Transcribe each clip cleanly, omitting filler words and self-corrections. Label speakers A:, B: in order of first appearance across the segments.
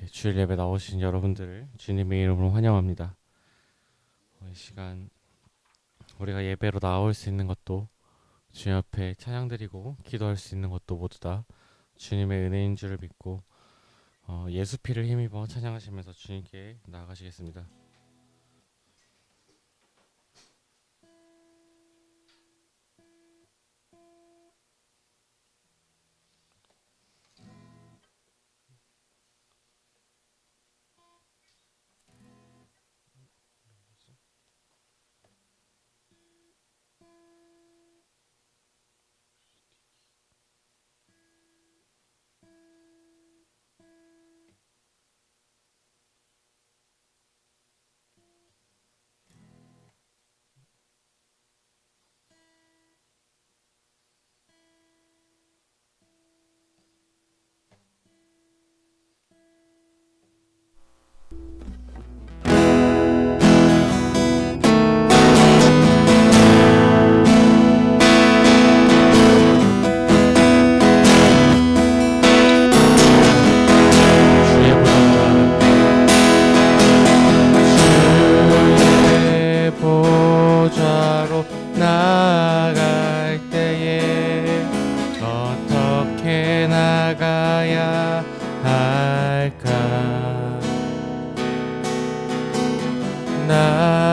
A: 주일 예배 나오신 여러분들을 주님의 이름으로 환영합니다. 이 시간 우리가 예배로 나올 수 있는 것도 주님 앞에 찬양드리고 기도할 수 있는 것도 모두 다 주님의 은혜인 줄을 믿고 예수 피를 힘입어 찬양하시면서 주님께 나아가시겠습니다.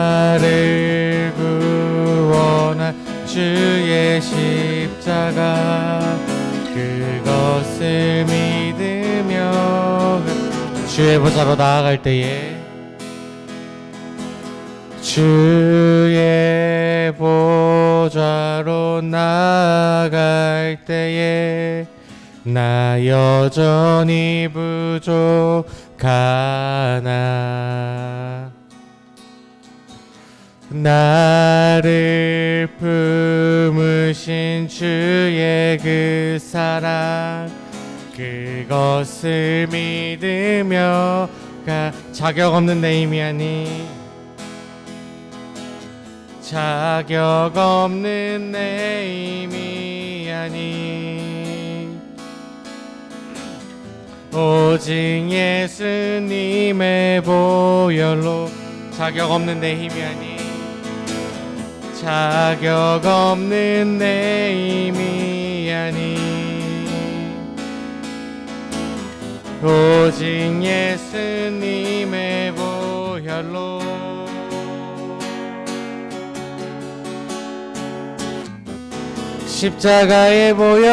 A: 나를 구원한 주의 십자가 그것을 믿으며 주의 보좌로 나아갈 때에 주의 보좌로 나아갈 때에 나 여전히 부족하나 나를 품으신 주의 그 사랑 그것을 믿으며 자격 없는 내 힘이 아니 자격 없는 내 힘이 아니 오직 예수님의 보혈로 자격 없는 내 힘이 아니 자격 없는 내 힘이 아니 오직 예수님의 보혈로 십자가의 보혈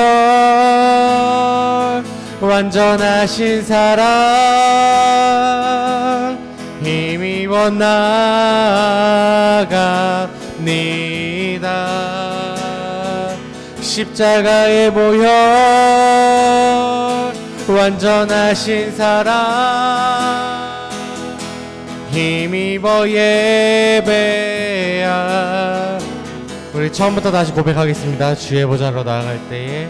A: 완전하신 사랑 힘입어 나아갑니다. 십자가의 보혈 완전하신 사랑 힘입어 예배야. 우리 처음부터 다시 고백하겠습니다. 주의 보좌로 나아갈 때에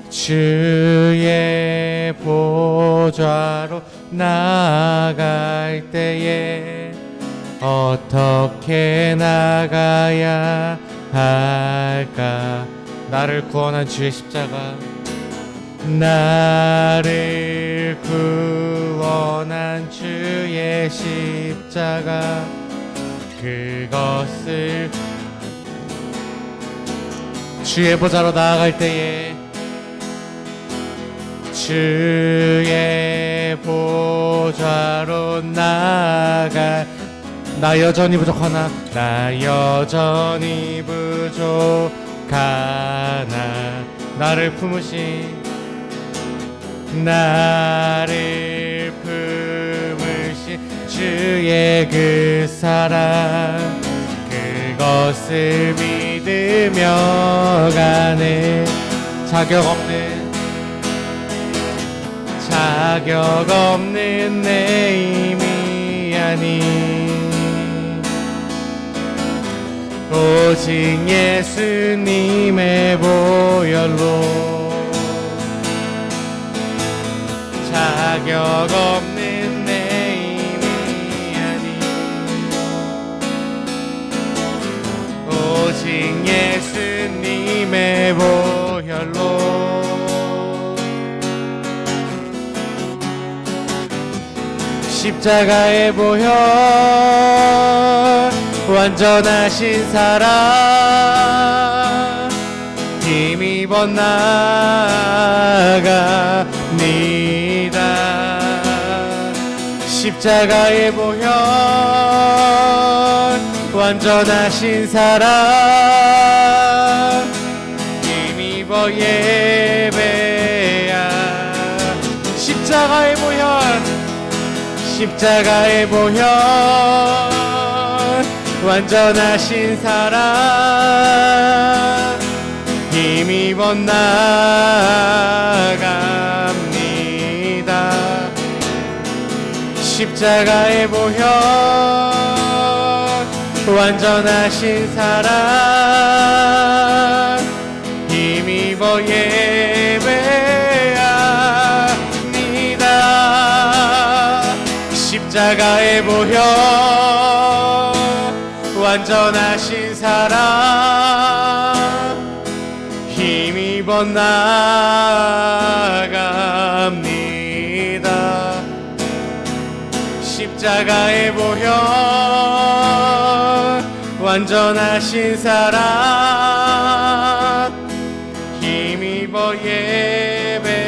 A: 주의 보좌로 나아갈 때에 어떻게 나가야 할까? 나를 구원한 주의 십자가 나를 구원한 주의 십자가 그것을 주의 보좌로 나아갈 때에 주의 보좌로 나아갈 나 여전히 부족하나 나 여전히 부족하나 나를 품으신 주의 그 사랑 그것을 믿으며 가네 자격 없는 내 힘이 아니 오직 예수님의 보혈로 자격 없는 내 힘이 아니 오직 예수님의 보혈로 십자가의 보혈 완전하신 사랑 힘입어 나아갑니다. 십자가의 보혈 완전하신 사랑 힘입어 예배야. 십자가의 보혈 십자가의 보혈 완전하신 사랑 힘입어 나아갑니다. 십자가의 보혈 완전하신 사랑 힘입어 예배합니다. 십자가의 보혈 완전하신 사랑 힘입어 나아갑니다. 십자가의 보혈 완전하신 사랑 힘입어 예배합니다.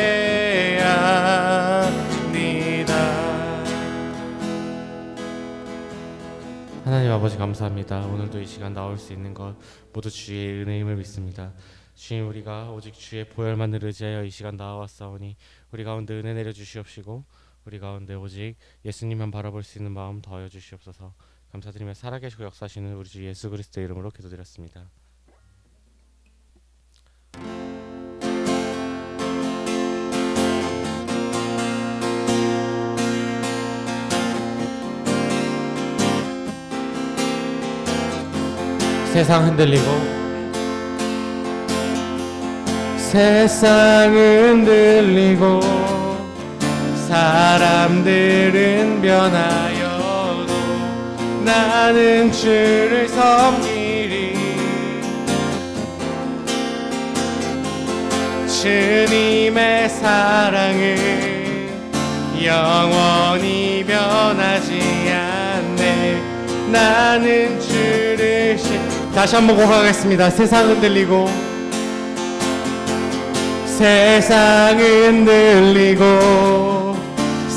A: 하나님 아버지 감사합니다. 오늘도 이 시간 나올 수 있는 것 모두 주의 은혜임을 믿습니다. 주님, 우리가 오직 주의 보혈만을 의지하여 이 시간 나와왔사오니 우리 가운데 은혜 내려 주시옵시고 우리 가운데 오직 예수님만 바라볼 수 있는 마음 더하여 주시옵소서. 감사드리며 살아계시고 역사하시는 우리 주 예수 그리스도의 이름으로 기도드렸습니다. 세상 흔들리고 세상 흔들리고 사람들은 변하여도 나는 주를 섬기리. 주님의 사랑은 영원히 변하지 않네. 나는 주를 다시 한번 고백하겠습니다. 세상 흔들리고 세상 흔들리고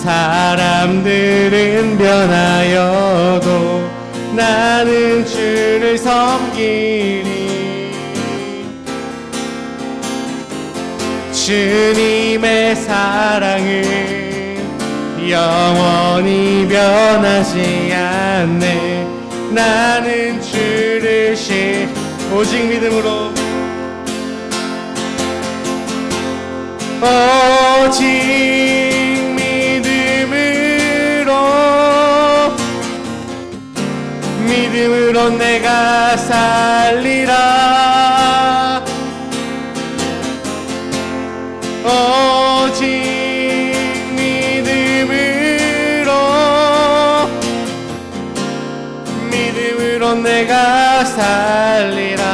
A: 사람들은 변하여도 나는 주를 섬기리. 주님의 사랑은 영원히 변하지 않네. 나는 주를 오직 믿음으로 오직 믿음으로 내가 살리라. 오직 믿음으로 내가 살리라.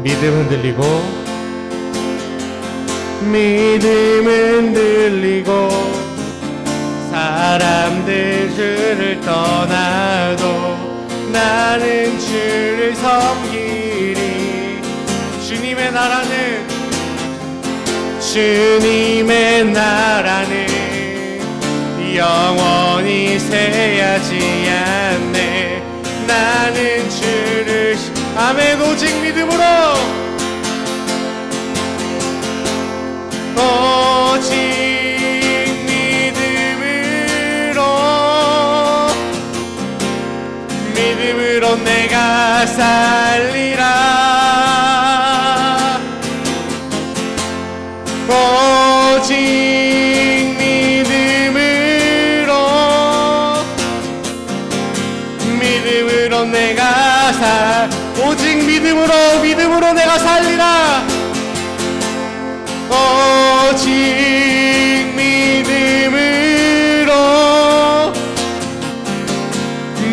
A: 믿음은 들리고 믿음은 들리고 사람들 주를 떠나도 나는 주를 섬기리. 주님의 나라는 영원히 새하지 않네. 나는 주를 아멘. 오직 믿음으로 오직 믿음으로 내가 살리라. 오직 믿음으로 내가 오직 믿음으로 내가 살리라. 오직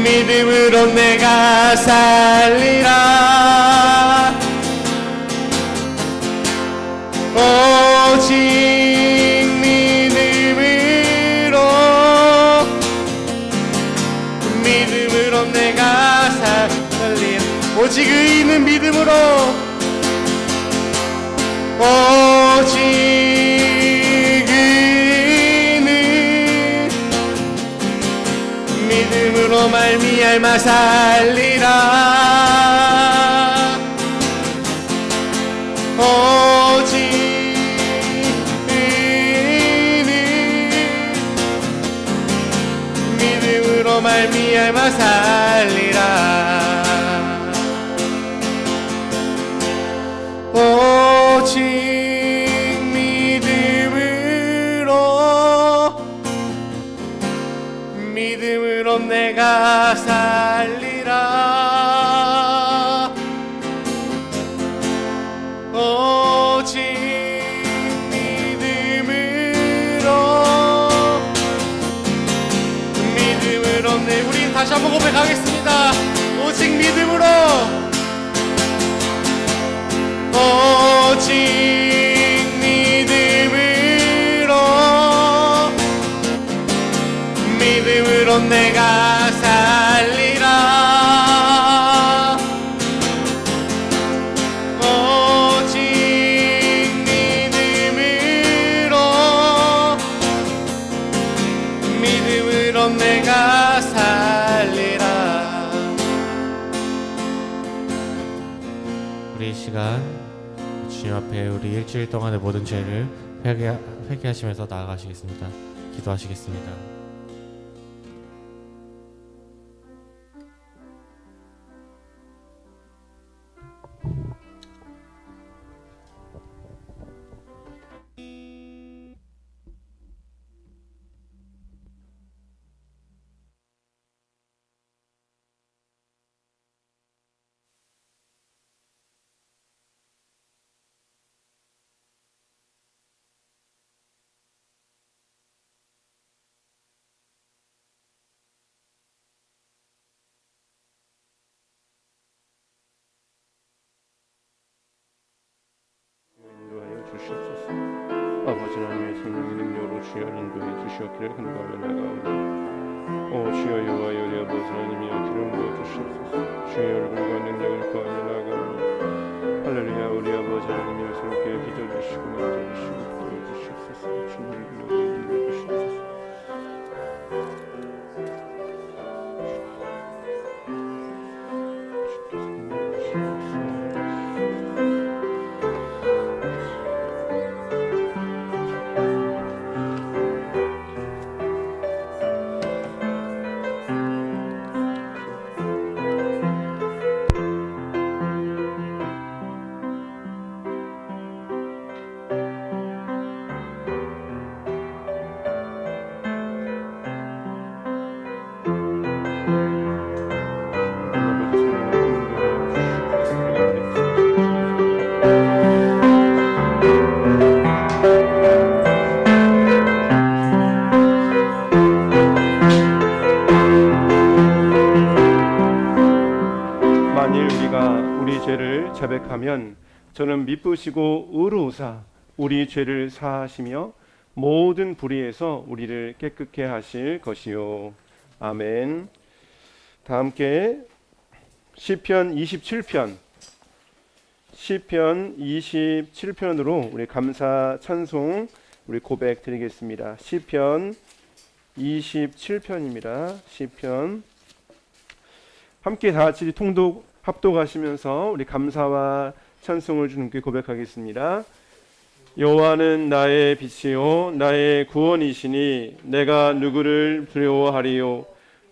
A: 믿음으로 내가 살리라.
B: 우리는 믿음으로 오직 그는 믿음으로 말미암아 살리라. 오직 그는 믿음으로 말미암아 살리라. 오직 믿음으로 내가 살리라. 오직 믿음으로 내 우리 다시 한번 고백하겠습니다. 오직 믿음으로 오직 믿음으로 내가 살리라. 오직 믿음으로 내가 살리라.
A: 우리 이 시간 주님 앞에 우리 일주일 동안의 모든 죄를 회개하시면서 나아가시겠습니다. 기도하시겠습니다.
C: 주시옵소서. 아버지 하나님의 성령의 능력으로 주여 인도해 주시옵기를 간구하며 나가오니 오 주여 여호와여 우리 아버지 하나님이여 기름 부어 주시옵소서. 주의 얼굴과 능력을 구하며 나가오니 할렐루야. 우리 아버지 하나님이여 새롭게 빚어주시고 만져주시고 도와주시옵소서. 주님의 능력으로 인도해 주시옵소서. 자백하면 저는 미쁘시고 의로우사 우리 죄를 사하시며 모든 불의에서 우리를 깨끗게 하실 것이요. 아멘. 다 함께 시편 27편 27편으로 우리 감사 찬송 우리 고백 드리겠습니다. 시편 27편입니다. 시편 함께 다 같이 통독 합독하시면서 우리 감사와 찬송을 주님께 고백하겠습니다. 여호와는 나의 빛이요 나의 구원이시니 내가 누구를 두려워하리요.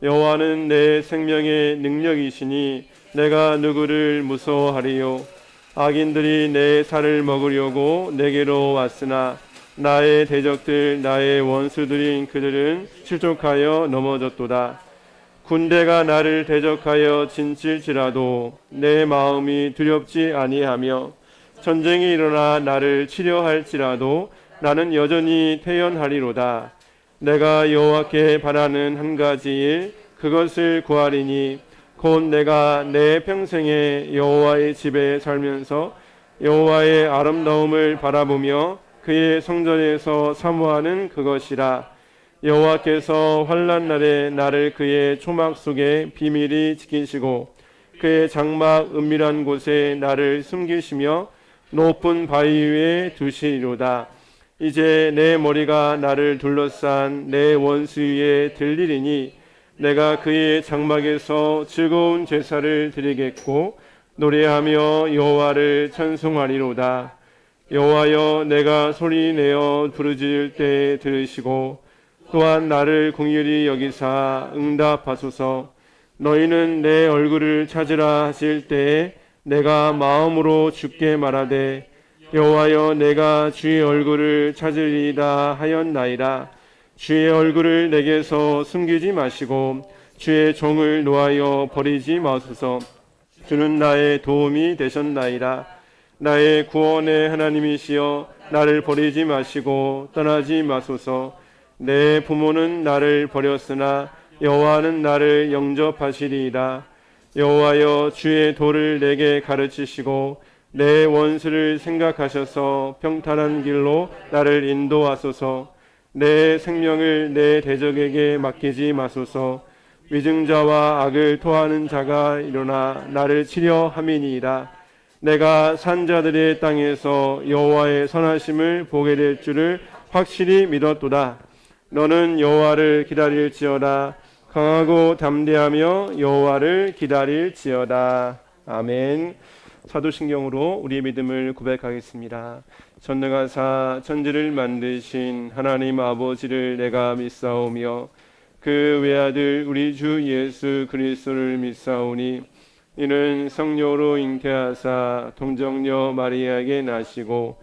C: 여호와는 내 생명의 능력이시니 내가 누구를 무서워하리요. 악인들이 내 살을 먹으려고 내게로 왔으나 나의 대적들 나의 원수들인 그들은 실족하여 넘어졌도다. 군대가 나를 대적하여 진칠지라도 내 마음이 두렵지 아니하며 전쟁이 일어나 나를 치려할지라도 나는 여전히 태연하리로다. 내가 여호와께 바라는 한 가지 일 그것을 구하리니 곧 내가 내 평생에 여호와의 집에 살면서 여호와의 아름다움을 바라보며 그의 성전에서 사모하는 그것이라. 여호와께서 환난 날에 나를 그의 초막 속에 비밀히 지키시고 그의 장막 은밀한 곳에 나를 숨기시며 높은 바위 위에 두시리로다. 이제 내 머리가 나를 둘러싼 내 원수 위에 들리리니 내가 그의 장막에서 즐거운 제사를 드리겠고 노래하며 여호와를 찬송하리로다. 여호와여, 내가 소리내어 부르짖을 때 들으시고 또한 나를 긍휼히 여기사 응답하소서. 너희는 내 얼굴을 찾으라 하실 때에 내가 마음으로 주께 말하되 여호와여, 내가 주의 얼굴을 찾으리이다 하였나이다. 주의 얼굴을 내게서 숨기지 마시고 주의 종을 노하여 버리지 마소서. 주는 나의 도움이 되셨나이다. 나의 구원의 하나님이시여, 나를 버리지 마시고 떠나지 마소서. 내 부모는 나를 버렸으나 여호와는 나를 영접하시리이다. 여호와여, 주의 도를 내게 가르치시고 내 원수를 생각하셔서 평탄한 길로 나를 인도하소서. 내 생명을 내 대적에게 맡기지 마소서. 위증자와 악을 토하는 자가 일어나 나를 치려 함이니이다. 내가 산자들의 땅에서 여호와의 선하심을 보게 될 줄을 확실히 믿었도다. 너는 여호와를 기다릴지어다. 강하고 담대하며 여호와를 기다릴지어다. 아멘. 사도신경으로 우리의 믿음을 고백하겠습니다. 전능하사 천지를 만드신 하나님 아버지를 내가 믿사오며 그 외아들 우리 주 예수 그리스도를 믿사오니 이는 성령으로 잉태하사 동정녀 마리아에게 나시고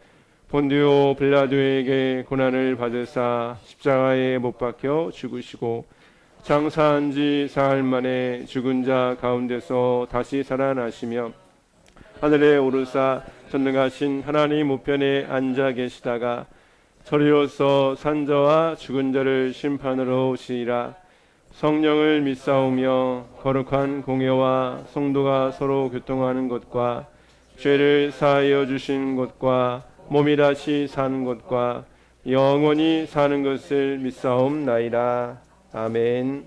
C: 본디오 빌라도에게 고난을 받으사 십자가에 못 박혀 죽으시고 장사한 지 사흘 만에 죽은 자 가운데서 다시 살아나시며 하늘에 오르사 전능하신 하나님 우편에 앉아 계시다가 저리로서 산자와 죽은 자를 심판으로 오시리라. 성령을 믿사오며 거룩한 공예와 성도가 서로 교통하는 것과 죄를 사하여 주신 것과 몸이 다시 사는 것과 영원히 사는 것을 믿사옵나이다. 아멘.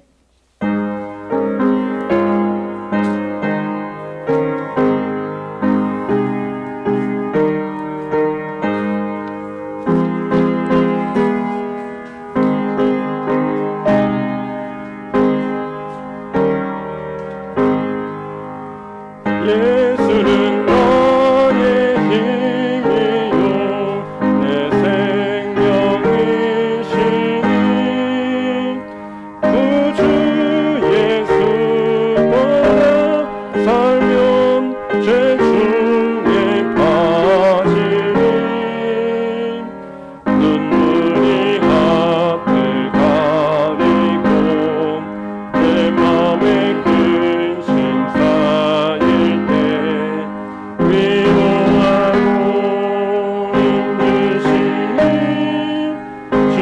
C: 예수는 너의 힘이요 내 생명이시니 구주 예수 따라 살면 죄 중에 빠지니 눈물이 앞을 가리고 내 맘에 근심 쌓일 때 위로하고 힘드시니 주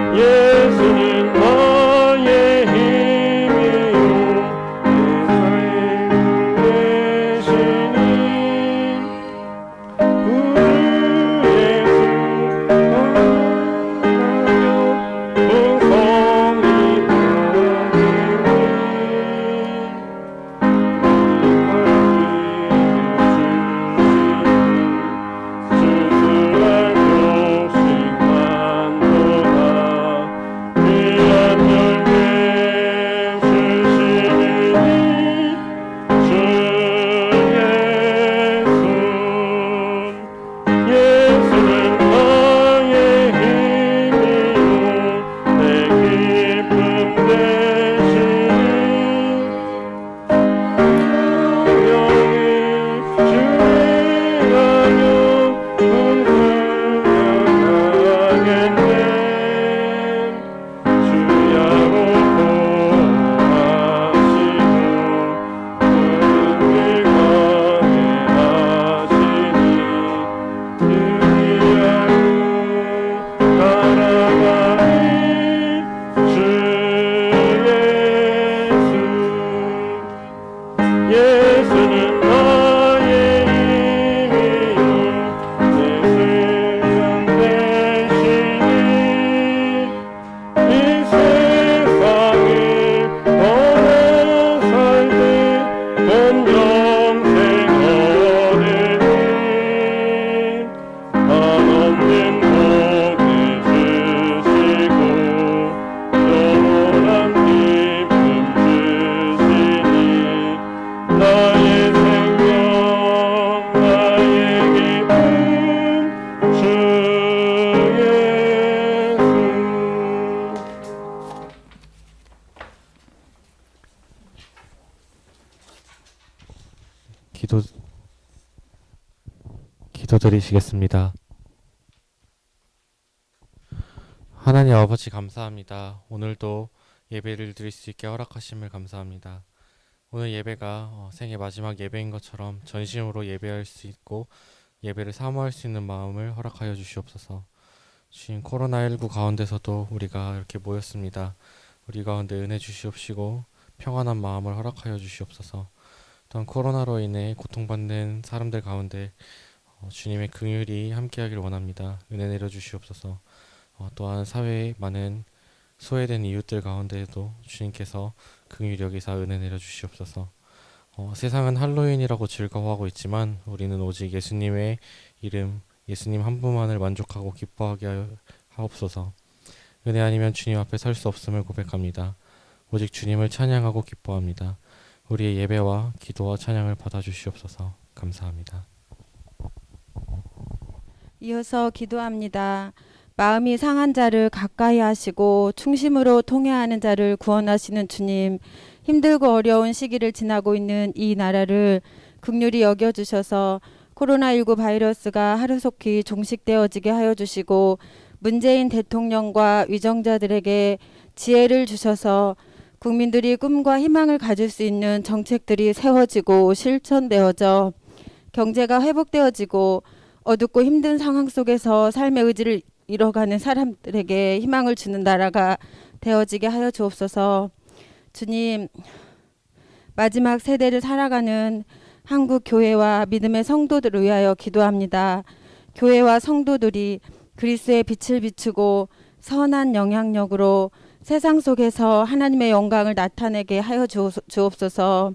C: 예수는 나의 힘이요 내 삶 되시니 우리 예수 풍성히 주술할 욕심만보다 귀한 열매 주시니 주 예수는 나의 힘이요 내 기쁨 되시니 영광이 주의하며 풍성하겠네. 주야로 보호하시고 모든 길 가게 하시니 주의하고 따라가니 주 예수는 나의 힘이요 내 생명 되시니 이 세상
A: 기도드리시겠습니다. 하나님 아버지 감사합니다. 오늘도 예배를 드릴 수 있게 허락하심을 감사합니다. 오늘 예배가 생애 마지막 예배인 것처럼 전심으로 예배할 수 있고 예배를 사모할 수 있는 마음을 허락하여 주시옵소서. 주님, 코로나19 가운데서도 우리가 이렇게 모였습니다. 우리 가운데 은혜 주시옵시고 평안한 마음을 허락하여 주시옵소서. 또한 코로나로 인해 고통받는 사람들 가운데 주님의 긍휼이 함께하길 원합니다. 은혜 내려 주시옵소서. 또한 사회에 많은 소외된 이웃들 가운데에도 주님께서 긍휼히 여기사 은혜 내려 주시옵소서. 세상은 할로윈이라고 즐거워하고 있지만 우리는 오직 예수님의 이름, 예수님 한 분만을 만족하고 기뻐하게 하옵소서. 은혜 아니면 주님 앞에 설 수 없음을 고백합니다. 오직 주님을 찬양하고 기뻐합니다. 우리의 예배와 기도와 찬양을 받아주시옵소서. 감사합니다.
D: 이어서 기도합니다. 마음이 상한 자를 가까이 하시고 충심으로 통회하는 자를 구원하시는 주님, 힘들고 어려운 시기를 지나고 있는 이 나라를 긍휼히 여겨주셔서 코로나19 바이러스가 하루속히 종식되어지게 하여 주시고 문재인 대통령과 위정자들에게 지혜를 주셔서 국민들이 꿈과 희망을 가질 수 있는 정책들이 세워지고 실천되어져 경제가 회복되어지고 어둡고 힘든 상황 속에서 삶의 의지를 잃어가는 사람들에게 희망을 주는 나라가 되어지게 하여 주옵소서. 주님, 마지막 세대를 살아가는 한국 교회와 믿음의 성도들을 위하여 기도합니다. 교회와 성도들이 그리스도의 빛을 비추고 선한 영향력으로 세상 속에서 하나님의 영광을 나타내게 하여 주옵소서.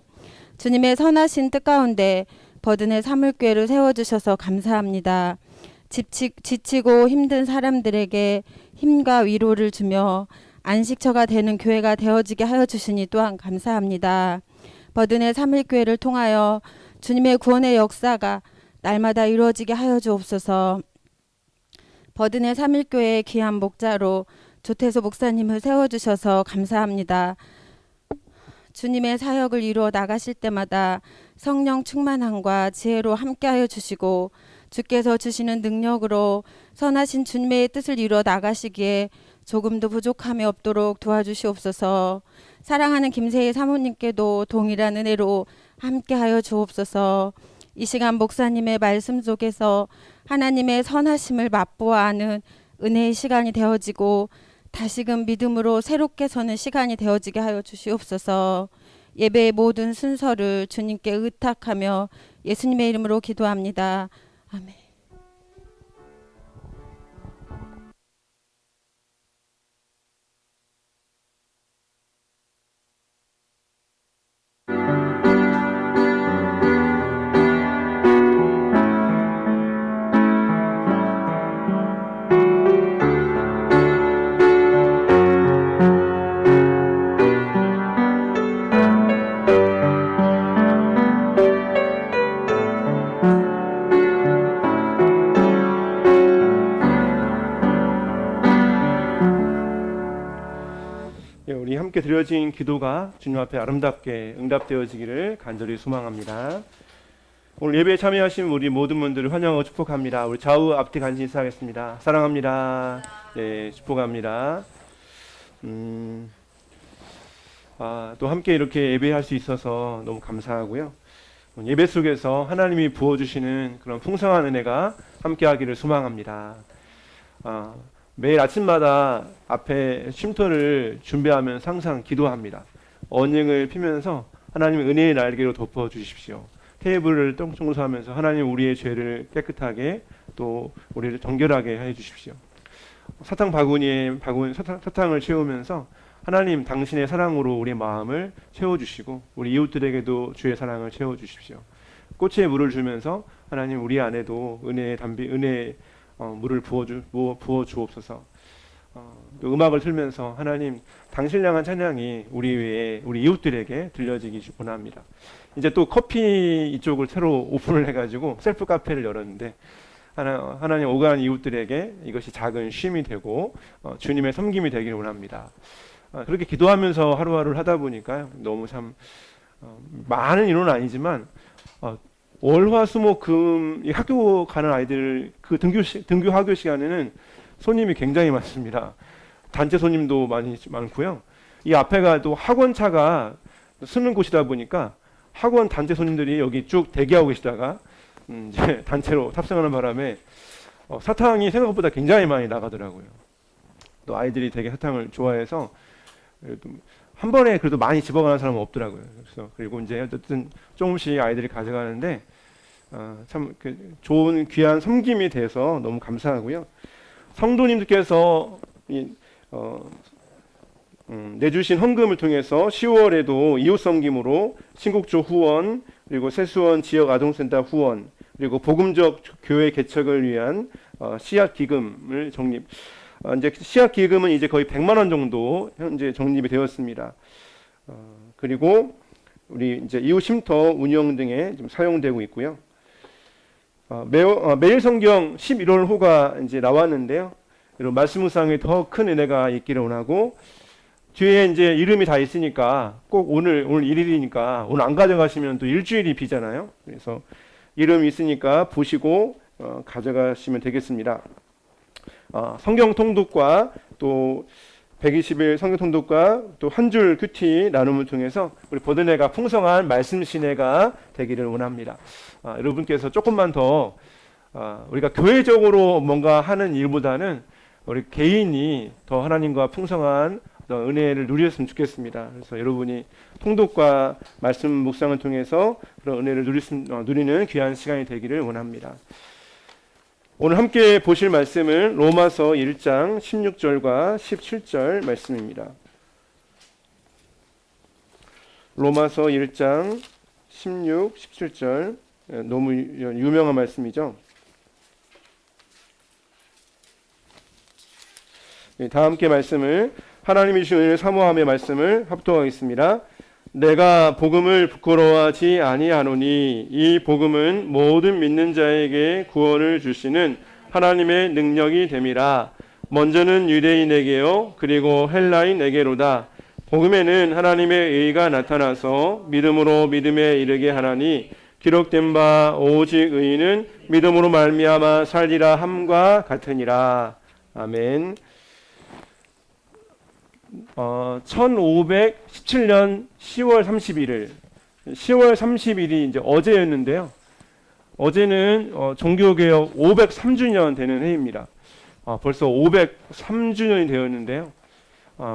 D: 주님의 선하신 뜻 가운데 버든의 사물교회를 세워주셔서 감사합니다. 지치고 힘든 사람들에게 힘과 위로를 주며 안식처가 되는 교회가 되어지게 하여 주시니 또한 감사합니다. 버든의 사물교회를 통하여 주님의 구원의 역사가 날마다 이루어지게 하여 주옵소서. 버든의 사물교회의 귀한 목자로 조태소 목사님을 세워주셔서 감사합니다. 주님의 사역을 이루어 나가실 때마다 성령 충만함과 지혜로 함께하여 주시고 주께서 주시는 능력으로 선하신 주님의 뜻을 이루어 나가시기에 조금도 부족함이 없도록 도와주시옵소서. 사랑하는 김세희 사모님께도 동일한 은혜로 함께하여 주옵소서. 이 시간 목사님의 말씀 속에서 하나님의 선하심을 맛보아 아는 은혜의 시간이 되어지고 다시금 믿음으로 새롭게 서는 시간이 되어지게 하여 주시옵소서. 예배의 모든 순서를 주님께 의탁하며 예수님의 이름으로 기도합니다. 아멘.
C: 우리 함께 드려진 기도가 주님 앞에 아름답게 응답되어지기를 간절히 소망합니다. 오늘 예배에 참여하신 우리 모든 분들을 환영하고 축복합니다. 우리 좌우 앞뒤 간신히 인사하겠습니다. 사랑합니다. 네, 축복합니다. 또 함께 이렇게 예배할 수 있어서 너무 감사하고요. 예배 속에서 하나님이 부어주시는 그런 풍성한 은혜가 함께하기를 소망합니다. 매일 아침마다 앞에 쉼터를 준비하면서 항상 기도합니다. 언행을 피면서 하나님의 은혜의 날개로 덮어주십시오. 테이블을 청소하면서 하나님 우리의 죄를 깨끗하게 또 우리를 정결하게 해주십시오. 사탕 바구니에 사탕을 채우면서 하나님 당신의 사랑으로 우리의 마음을 채워주시고 우리 이웃들에게도 주의 사랑을 채워주십시오. 꽃에 물을 주면서 하나님 우리 안에도 은혜의 물을 부어 주옵소서. 또 음악을 틀면서 하나님 당신을 향한 찬양이 우리 외에 우리 이웃들에게 들려지기 원합니다. 이제 또 커피 이쪽을 새로 오픈을 해가지고 셀프 카페를 열었는데 하나님 오가는 이웃들에게 이것이 작은 쉼이 되고 주님의 섬김이 되기를 원합니다. 그렇게 기도하면서 하루하루를 하다 보니까 너무 참 많은 인원은 아니지만 월화수목금 이 학교 가는 아이들 그 등교 학교 시간에는 손님이 굉장히 많습니다. 단체 손님도 많고요. 이 앞에가 또 학원차가 쓰는 곳이다 보니까 학원 단체 손님들이 여기 쭉 대기하고 계시다가 이제 단체로 탑승하는 바람에 사탕이 생각보다 굉장히 많이 나가더라고요. 또 아이들이 되게 사탕을 좋아해서 그래도 한 번에 그래도 많이 집어가는 사람은 없더라고요. 그래서 그리고 이제 어쨌든 조금씩 아이들이 가져가는데 참 좋은 귀한 섬김이 돼서 너무 감사하고요. 성도님들께서 내주신 헌금을 통해서 10월에도 이웃 섬김으로 신국조 후원, 그리고 세수원 지역 아동센터 후원, 그리고 복음적 교회 개척을 위한 씨앗 기금을 적립. 이제 씨앗 기금은 이제 거의 100만 원 정도 현재 적립이 되었습니다. 그리고 우리 이제 이웃 쉼터 운영 등에 좀 사용되고 있고요. 매일 성경 11월호가 이제 나왔는데요. 여러분 말씀 묵상에 더 큰 은혜가 있기를 원하고, 뒤에 이제 이름이 다 있으니까 꼭 오늘 1일이니까 오늘 안 가져가시면 또 일주일이 비잖아요. 그래서 이름이 있으니까 보시고 가져가시면 되겠습니다. 성경 통독과 또 120일 성경 통독과 또 한 줄 큐티 나눔을 통해서 우리 보드네가 풍성한 말씀 시내가 되기를 원합니다. 여러분께서 조금만 더 우리가 교회적으로 뭔가 하는 일보다는 우리 개인이 더 하나님과 풍성한 은혜를 누렸으면 좋겠습니다. 그래서 여러분이 통독과 말씀 묵상을 통해서 그런 은혜를 누리는 귀한 시간이 되기를 원합니다. 오늘 함께 보실 말씀은 로마서 1장 16절과 17절 말씀입니다. 로마서 1장 16, 17절 너무 유명한 말씀이죠. 다 함께 말씀을 하나님이 주신 은혜를 사모하며 말씀을 합독하겠습니다. 내가 복음을 부끄러워하지 아니하노니 이 복음은 모든 믿는 자에게 구원을 주시는 하나님의 능력이 됨이라. 먼저는 유대인에게요 그리고 헬라인에게로다. 복음에는 하나님의 의가 나타나서 믿음으로 믿음에 이르게 하나니 기록된 바 오직 의인은 믿음으로 말미암아 살리라 함과 같으니라. 아멘. 1517년 10월 30일이 이제 어제였는데요. 어제는 종교개혁 503주년 되는 해입니다. 벌써 503주년이 되었는데요.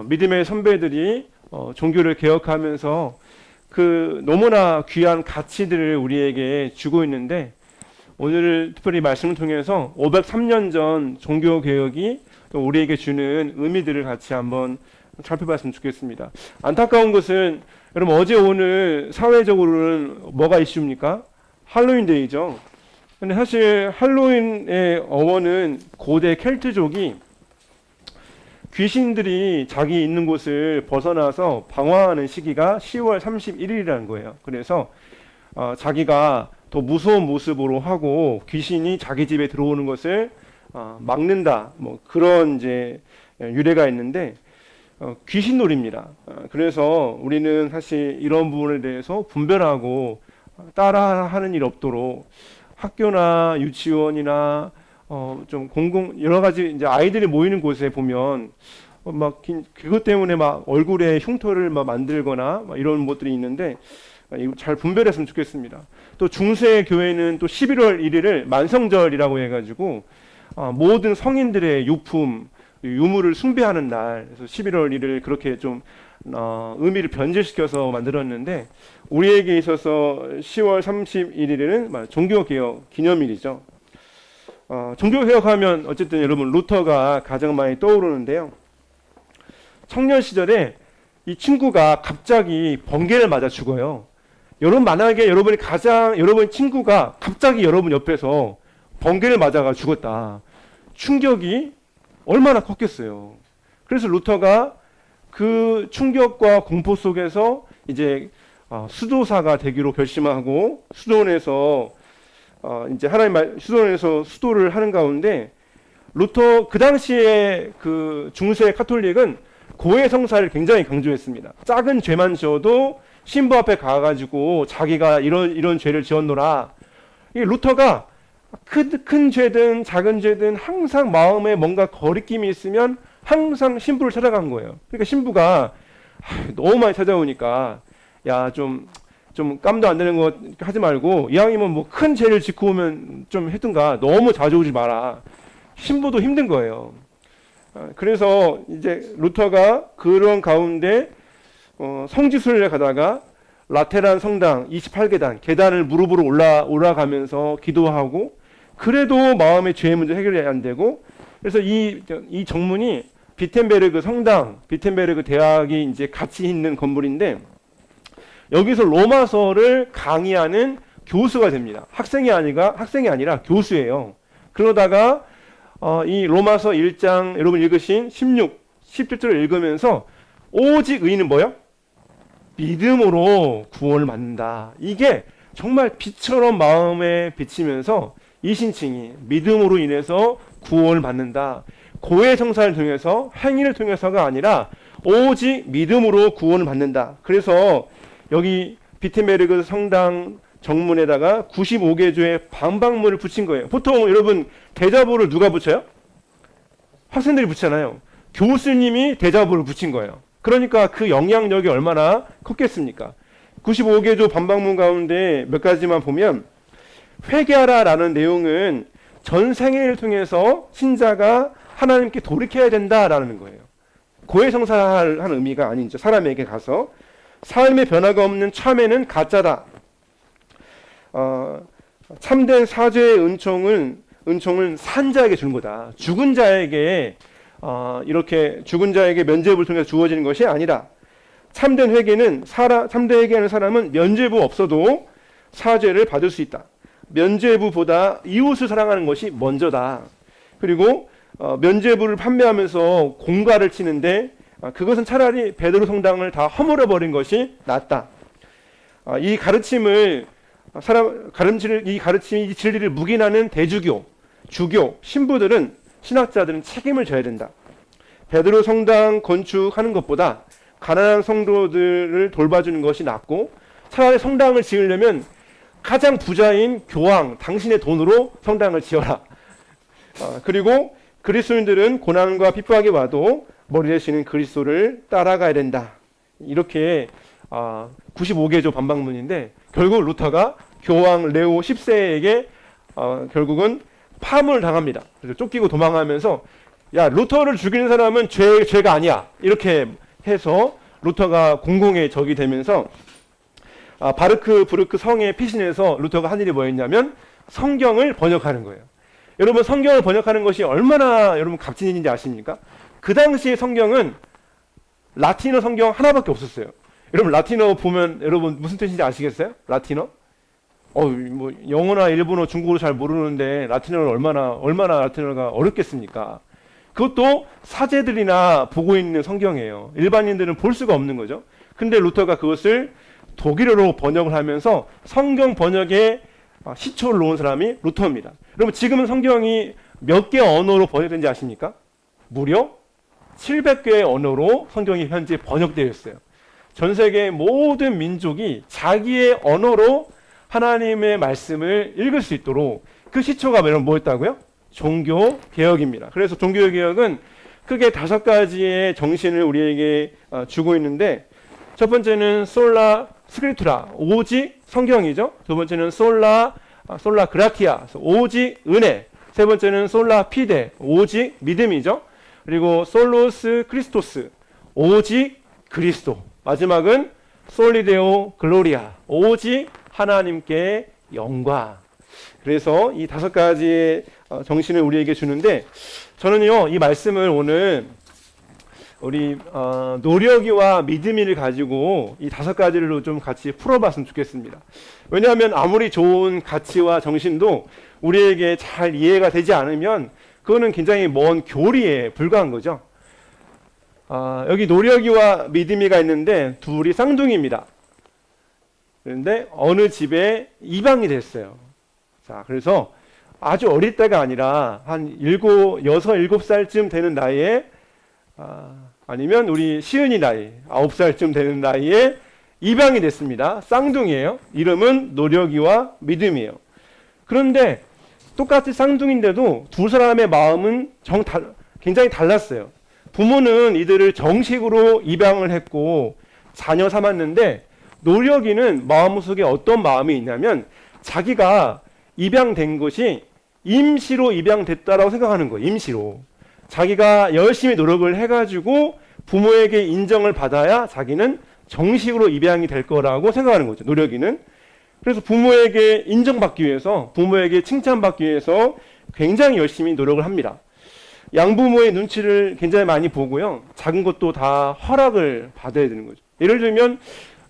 C: 믿음의 선배들이 종교를 개혁하면서 그 너무나 귀한 가치들을 우리에게 주고 있는데, 오늘 특별히 말씀을 통해서 503년 전 종교개혁이 또 우리에게 주는 의미들을 같이 한번 살펴봤으면 좋겠습니다. 안타까운 것은 여러분 어제 오늘 사회적으로는 뭐가 이슈입니까? 할로윈데이죠. 근데 사실 할로윈의 어원은 고대 켈트족이 귀신들이 자기 있는 곳을 벗어나서 방황하는 시기가 10월 31일이라는 거예요. 그래서 자기가 더 무서운 모습으로 하고 귀신이 자기 집에 들어오는 것을 막는다. 뭐 그런 이제 유래가 있는데 귀신놀이입니다. 그래서 우리는 사실 이런 부분에 대해서 분별하고 따라하는 일 없도록 학교나 유치원이나 좀 여러 가지 이제 아이들이 모이는 곳에 보면 막 그것 때문에 막 얼굴에 흉터를 막 만들거나 막 이런 것들이 있는데 이거 잘 분별했으면 좋겠습니다. 또 중세 교회는 또 11월 1일을 만성절이라고 해가지고 모든 성인들의 유품 유물을 숭배하는 날, 그래서 11월 1일 그렇게 좀 의미를 변질시켜서 만들었는데, 우리에게 있어서 10월 31일에는 종교개혁 기념일이죠. 종교개혁하면 어쨌든 여러분 루터가 가장 많이 떠오르는데요. 청년 시절에 이 친구가 갑자기 번개를 맞아 죽어요. 여러분 만약에 여러분 친구가 갑자기 여러분 옆에서 번개를 맞아가 죽었다. 충격이 얼마나 컸겠어요. 그래서 루터가 그 충격과 공포 속에서 이제 수도사가 되기로 결심하고 수도원에서 이제 수도원에서 수도를 하는 가운데, 루터 그 당시에 그 중세 카톨릭은 고해 성사를 굉장히 강조했습니다. 작은 죄만 지어도 신부 앞에 가가지고 자기가 이런 죄를 지었노라 이 루터가 큰 죄든 작은 죄든 항상 마음에 뭔가 거리낌이 있으면 항상 신부를 찾아간 거예요. 그러니까 신부가 너무 많이 찾아오니까 야, 좀 깜도 안 되는 거 하지 말고 이왕이면 뭐 큰 죄를 짓고 오면 좀 해든가, 너무 자주 오지 마라. 신부도 힘든 거예요. 그래서 이제 루터가 그런 가운데 성지순례를 가다가 라테란 성당 28계단 계단을 무릎으로 올라가면서 기도하고, 그래도 마음의 죄의 문제 해결이 안 되고, 그래서 이 정문이 비텐베르그 성당, 비텐베르그 대학이 이제 같이 있는 건물인데, 여기서 로마서를 강의하는 교수가 됩니다. 학생이 아니라 교수예요. 그러다가 이 로마서 1장 여러분 읽으신 16, 17절을 읽으면서 오직 의인은 뭐요? 믿음으로 구원을 받는다. 이게 정말 빛처럼 마음에 비치면서 이 신칭이 믿음으로 인해서 구원을 받는다. 고해성사를 통해서, 행위를 통해서가 아니라 오직 믿음으로 구원을 받는다. 그래서 여기 비텐베르그 성당 정문에다가 95개조의 방방문을 붙인 거예요. 보통 여러분 대자보를 누가 붙여요? 학생들이 붙잖아요. 교수님이 대자보를 붙인 거예요. 그러니까 그 영향력이 얼마나 컸겠습니까? 95개조 방방문 가운데 몇 가지만 보면, 회개하라라는 내용은 전 생애를 통해서 신자가 하나님께 돌이켜야 된다라는 거예요. 고해성사하는 의미가 아니죠. 사람에게 가서 삶의 변화가 없는 참회는 가짜다. 참된 사죄의 은총은 산 자에게 주는 거다. 죽은 자에게 이렇게 죽은 자에게 면죄부를 통해서 주어지는 것이 아니라, 참된 회개는 참된 회개하는 사람은 면죄부 없어도 사죄를 받을 수 있다. 면죄부보다 이웃을 사랑하는 것이 먼저다. 그리고 면죄부를 판매하면서 공가를 치는데 그것은 차라리 베드로 성당을 다 허물어 버린 것이 낫다. 이 가르침이 진리를 묵인하는 대주교, 주교, 신부들은, 신학자들은 책임을 져야 된다. 베드로 성당 건축하는 것보다 가난한 성도들을 돌봐주는 것이 낫고, 차라리 성당을 지으려면 가장 부자인 교황 당신의 돈으로 성당을 지어라. 그리고 그리스도인들은 고난과 핍박이 와도 머리 대시는 그리스도를 따라가야 된다. 이렇게 95개조 반박문인데, 결국 루터가 교황 레오 10세에게 결국은 파문을 당합니다. 그래서 쫓기고 도망하면서, 야, 루터를 죽이는 사람은 죄가 아니야. 이렇게 해서 루터가 공공의 적이 되면서 바르크 성에 피신해서 루터가 한 일이 뭐였냐면 성경을 번역하는 거예요. 여러분, 성경을 번역하는 것이 얼마나 여러분 값진 일인지 아십니까? 그 당시의 성경은 라틴어 성경 하나밖에 없었어요. 여러분 라틴어 보면 여러분 무슨 뜻인지 아시겠어요? 라틴어? 뭐 영어나 일본어, 중국어를 잘 모르는데 라틴어를 얼마나 라틴어가 어렵겠습니까? 그것도 사제들이나 보고 있는 성경이에요. 일반인들은 볼 수가 없는 거죠. 근데 루터가 그것을 독일어로 번역을 하면서 성경 번역에 시초를 놓은 사람이 루터입니다. 여러분, 지금은 성경이 몇 개 언어로 번역된지 아십니까? 무려 700개의 언어로 성경이 현재 번역되어 있어요. 전 세계 모든 민족이 자기의 언어로 하나님의 말씀을 읽을 수 있도록, 그 시초가 뭐였다고요? 종교 개혁입니다. 그래서 종교 개혁은 크게 5가지의 정신을 우리에게 주고 있는데, 첫 번째는 솔라 스크립투라, 오직 성경이죠. 두 번째는 솔라 그라티아, 오직 은혜. 세 번째는 솔라 피데, 오직 믿음이죠. 그리고 솔로스 크리스토스, 오직 그리스도. 마지막은 솔리데오 글로리아, 오직 하나님께 영광. 그래서 이 5가지의 정신을 우리에게 주는데, 저는요 이 말씀을 오늘 우리 노력이와 믿음이를 가지고 이 5가지를 좀 같이 풀어봤으면 좋겠습니다. 왜냐하면 아무리 좋은 가치와 정신도 우리에게 잘 이해가 되지 않으면 그거는 굉장히 먼 교리에 불과한 거죠. 여기 노력이와 믿음이가 있는데 둘이 쌍둥이입니다. 그런데 어느 집에 이방이 됐어요. 자, 그래서 아주 어릴 때가 아니라 한 6, 7살쯤 되는 나이에, 아니면 우리 시은이 나이 9살쯤 되는 나이에 입양이 됐습니다. 쌍둥이에요. 이름은 노력이와 믿음이에요. 그런데 똑같이 쌍둥이인데도 두 사람의 마음은 굉장히 달랐어요. 부모는 이들을 정식으로 입양을 했고 자녀 삼았는데 노력이는 마음속에 어떤 마음이 있냐면 자기가 입양된 것이 임시로 입양됐다라고 생각하는 거예요. 임시로. 자기가 열심히 노력을 해가지고 부모에게 인정을 받아야 자기는 정식으로 입양이 될 거라고 생각하는 거죠. 노력이는. 그래서 부모에게 인정받기 위해서, 부모에게 칭찬받기 위해서 굉장히 열심히 노력을 합니다. 양부모의 눈치를 굉장히 많이 보고요. 작은 것도 다 허락을 받아야 되는 거죠. 예를 들면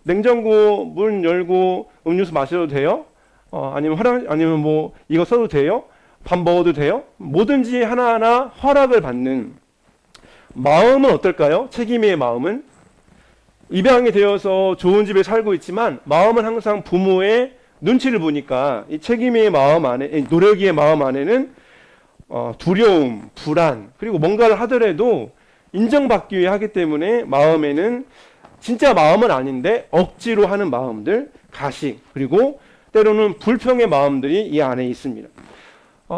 C: 냉장고 문 열고 음료수 마셔도 돼요? 아니면 뭐 이거 써도 돼요? 밥 먹어도 돼요? 뭐든지 하나하나 허락을 받는 마음은 어떨까요? 책임의 마음은 입양이 되어서 좋은 집에 살고 있지만 마음은 항상 부모의 눈치를 보니까 이 책임의 마음 안에, 노력의 마음 안에는 두려움, 불안, 그리고 뭔가를 하더라도 인정받기 위해 하기 때문에 마음에는 진짜 마음은 아닌데 억지로 하는 마음들, 가식, 그리고 때로는 불평의 마음들이 이 안에 있습니다.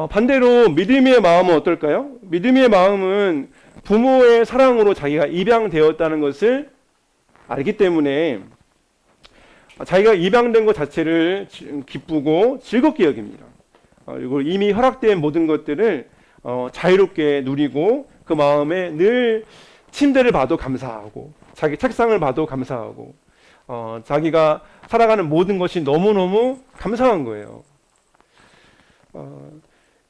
C: 반대로 믿음의 마음은 어떨까요? 믿음의 마음은 부모의 사랑으로 자기가 입양되었다는 것을 알기 때문에 자기가 입양된 것 자체를 기쁘고 즐겁게 여깁니다. 그리고 이미 허락된 모든 것들을 자유롭게 누리고 그 마음에 늘 침대를 봐도 감사하고 자기 책상을 봐도 감사하고 자기가 살아가는 모든 것이 너무너무 감사한 거예요.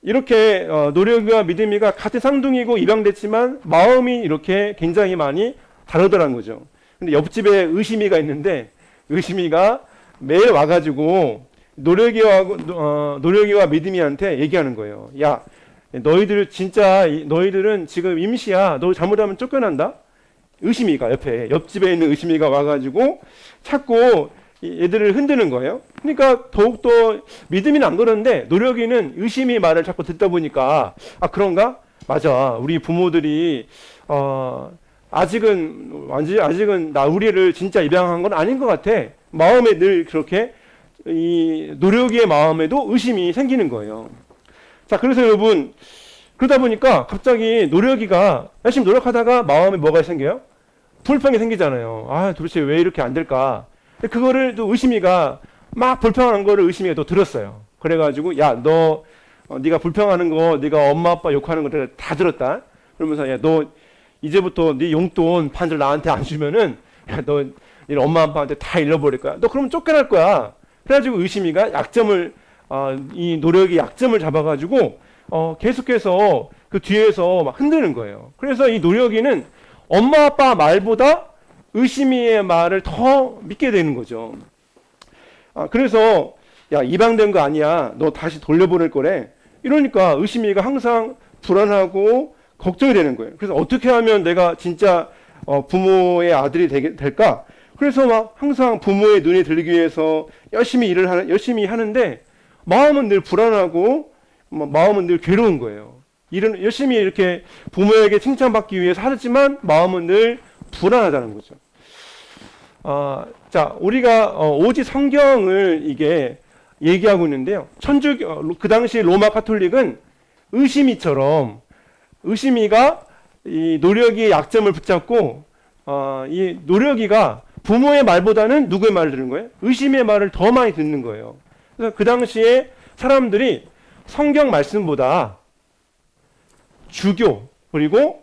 C: 이렇게 노력이와 믿음이가 같은 쌍둥이고 입양됐지만 마음이 이렇게 굉장히 많이 다르더라는 거죠. 근데 옆집에 의심이가 있는데 의심이가 매일 와가지고 노력이와 믿음이한테 얘기하는 거예요. 야, 너희들은 지금 임시야. 너 잘못하면 쫓겨난다. 의심이가 옆집에 있는 의심이가 와가지고 자꾸 얘들을 흔드는 거예요. 그러니까 더욱더 믿음이는 안 그러는데 노력이는 의심이 말을 자꾸 듣다 보니까 그런가? 맞아. 우리 부모들이 아직은 우리를 진짜 입양한 건 아닌 것 같아. 마음에 늘 그렇게 이 노력의 마음에도 의심이 생기는 거예요. 자, 그래서 여러분 그러다 보니까 갑자기 노력이가 열심히 노력하다가 마음에 뭐가 생겨요? 불평이 생기잖아요. 도대체 왜 이렇게 안 될까? 근데 그거를 또 의심이가 막 불평하는 거를 의심이가 또 들었어요. 그래가지고 야, 네가 불평하는 거, 네가 엄마 아빠 욕하는 거 다 들었다. 그러면서 야, 너 이제부터 네 용돈 반절 나한테 안 주면은 야, 너 엄마 아빠한테 다 잃어버릴 거야. 너 그러면 쫓겨날 거야. 그래가지고 의심이가 약점을 이 노력의 약점을 잡아가지고 계속해서 그 뒤에서 막 흔드는 거예요. 그래서 이 노력이는 엄마 아빠 말보다 의심이의 말을 더 믿게 되는 거죠. 그래서 야, 입양된 거 아니야. 너 다시 돌려보낼 거래. 이러니까 의심이가 항상 불안하고 걱정이 되는 거예요. 그래서 어떻게 하면 내가 진짜 부모의 아들이 될까? 그래서 막 항상 부모의 눈에 들리기 위해서 열심히 하는데 마음은 늘 불안하고 마음은 늘 괴로운 거예요. 열심히 이렇게 부모에게 칭찬받기 위해서 하지만 마음은 늘 불안하다는 거죠. 자, 우리가 오직 성경을 이게 얘기하고 있는데요. 그 당시 로마 카톨릭은 의심이가 이 노력의 약점을 붙잡고 이 노력이가 부모의 말보다는 누구의 말을 듣는 거예요? 의심의 말을 더 많이 듣는 거예요. 그래서 그 당시에 사람들이 성경 말씀보다 주교 그리고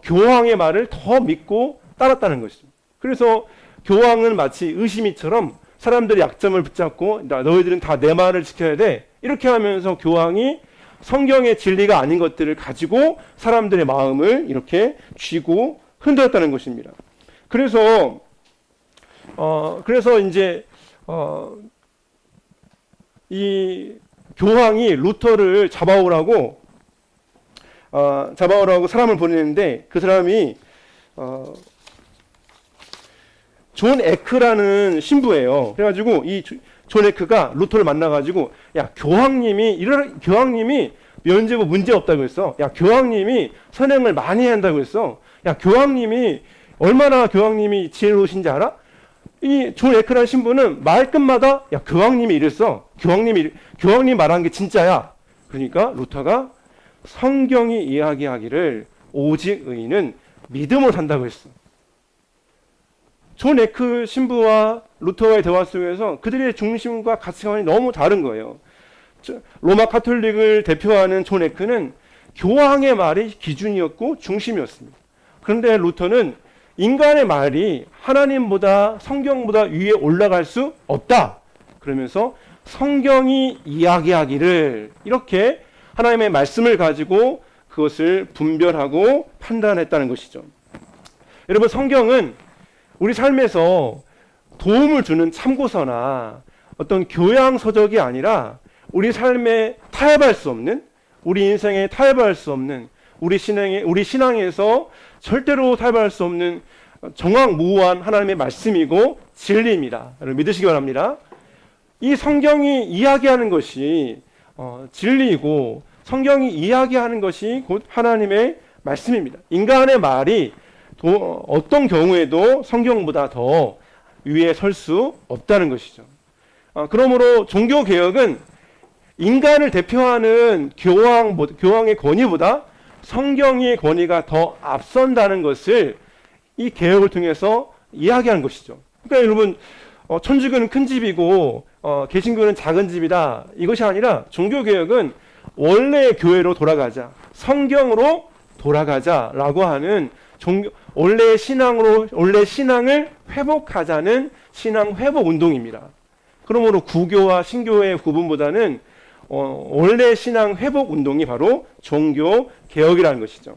C: 교황의 말을 더 믿고 따랐다는 것이죠. 그래서 교황은 마치 의심이처럼 사람들의 약점을 붙잡고 너희들은 다 내 말을 지켜야 돼. 이렇게 하면서 교황이 성경의 진리가 아닌 것들을 가지고 사람들의 마음을 이렇게 쥐고 흔들었다는 것입니다. 그래서 이제 이 교황이 루터를 잡아오라고 사람을 보내는데 그 사람이 존 에크라는 신부예요. 그래가지고 이 존 에크가 루터를 만나가지고 야, 교황님이 면제부 문제 없다고 했어. 야, 교황님이 선행을 많이 한다고 했어. 야, 교황님이 얼마나 지혜로우신지 알아? 이 존 에크라는 신부는 말끝마다 야 교황님이 이랬어. 교황님 말한 게 진짜야. 그러니까 루터가 성경이 이야기하기를 오직 의인은 믿음으로 산다고 했어. 존 에크 신부와 루터와의 대화 속에서 그들의 중심과 가치관이 너무 다른 거예요. 로마 카톨릭을 대표하는 존 에크는 교황의 말이 기준이었고 중심이었습니다. 그런데 루터는 인간의 말이 하나님보다 성경보다 위에 올라갈 수 없다. 그러면서 성경이 이야기하기를 이렇게 하나님의 말씀을 가지고 그것을 분별하고 판단했다는 것이죠. 여러분, 성경은 우리 삶에서 도움을 주는 참고서나 어떤 교양 서적이 아니라 우리 삶에 타협할 수 없는, 우리 인생에 타협할 수 없는, 우리 신앙에서 절대로 타협할 수 없는 정확무한 하나님의 말씀이고 진리입니다. 여러분 믿으시기 바랍니다. 이 성경이 이야기하는 것이 진리이고 성경이 이야기하는 것이 곧 하나님의 말씀입니다. 인간의 말이 어떤 경우에도 성경보다 더 위에 설 수 없다는 것이죠. 그러므로 종교개혁은 인간을 대표하는 교황의 권위보다 성경의 권위가 더 앞선다는 것을 이 개혁을 통해서 이야기하는 것이죠. 그러니까 여러분, 천주교는 큰 집이고 개신교는 작은 집이다, 이것이 아니라 종교개혁은 원래 교회로 돌아가자, 성경으로 돌아가자라고 하는 원래 신앙을 회복하자는 신앙 회복 운동입니다. 그러므로 구교와 신교의 구분보다는 원래 신앙 회복 운동이 바로 종교 개혁이라는 것이죠.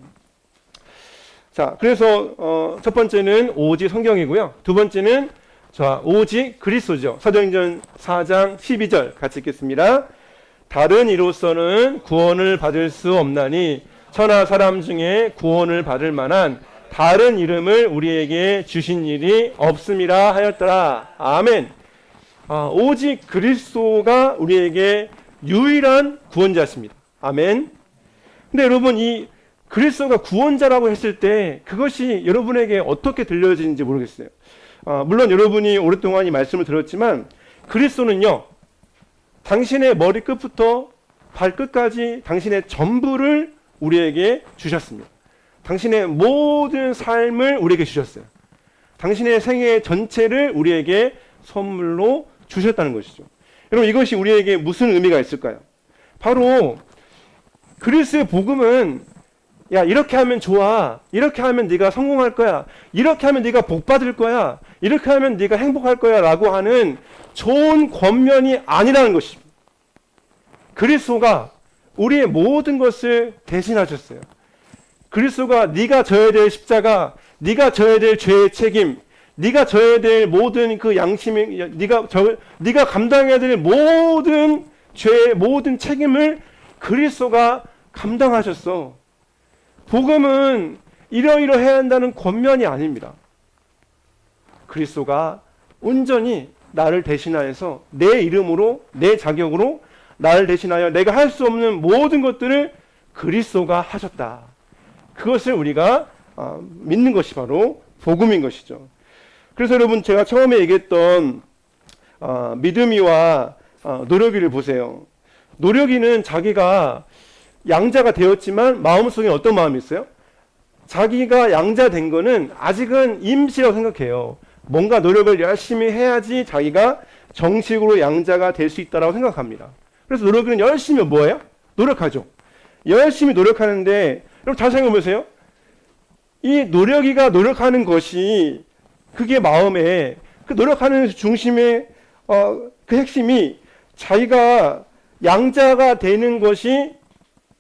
C: 자, 그래서 첫 번째는 오직 성경이고요. 두 번째는 오직 그리스도죠. 사도행전 4장 12절 같이 읽겠습니다. 다른 이로서는 구원을 받을 수 없나니 천하 사람 중에 구원을 받을 만한 다른 이름을 우리에게 주신 일이 없음이라 하였더라. 아멘. 오직 그리스도가 우리에게 유일한 구원자십니다. 아멘. 근데 여러분, 이 그리스도가 구원자라고 했을 때 그것이 여러분에게 어떻게 들려지는지 모르겠어요. 물론 여러분이 오랫동안 이 말씀을 들었지만 그리스도는요, 당신의 머리끝부터 발끝까지 당신의 전부를 우리에게 주셨습니다. 당신의 모든 삶을 우리에게 주셨어요. 당신의 생애 전체를 우리에게 선물로 주셨다는 것이죠. 여러분, 이것이 우리에게 무슨 의미가 있을까요? 바로 그리스도의 복음은 야, 이렇게 하면 좋아, 이렇게 하면 네가 성공할 거야, 이렇게 하면 네가 복 받을 거야, 이렇게 하면 네가 행복할 거야 라고 하는 좋은 권면이 아니라는 것입니다. 그리스도가 우리의 모든 것을 대신하셨어요. 그리스도가 네가 져야 될 십자가, 네가 져야 될 죄의 책임, 네가 져야 될 모든 그 양심이, 네가 감당해야 될 모든 죄의 모든 책임을 그리스도가 감당하셨어. 복음은 이러이러해야 한다는 권면이 아닙니다. 그리스도가 온전히 나를 대신하여서 내 이름으로, 내 자격으로 나를 대신하여 내가 할 수 없는 모든 것들을 그리스도가 하셨다. 그것을 우리가 믿는 것이 바로 복음인 것이죠. 그래서 여러분, 제가 처음에 얘기했던 믿음이와 노력이를 보세요. 노력이는 자기가 양자가 되었지만 마음속에 어떤 마음이 있어요? 자기가 양자된 거는 아직은 임시라고 생각해요. 뭔가 노력을 열심히 해야지 자기가 정식으로 양자가 될 수 있다고 생각합니다. 그래서 노력은 열심히 뭐예요? 노력하죠. 열심히 노력하는데 여러분 잘 생각해 보세요. 이 노력이가 노력하는 것이 그게 마음에 그 노력하는 중심의 그 핵심이 자기가 양자가 되는 것이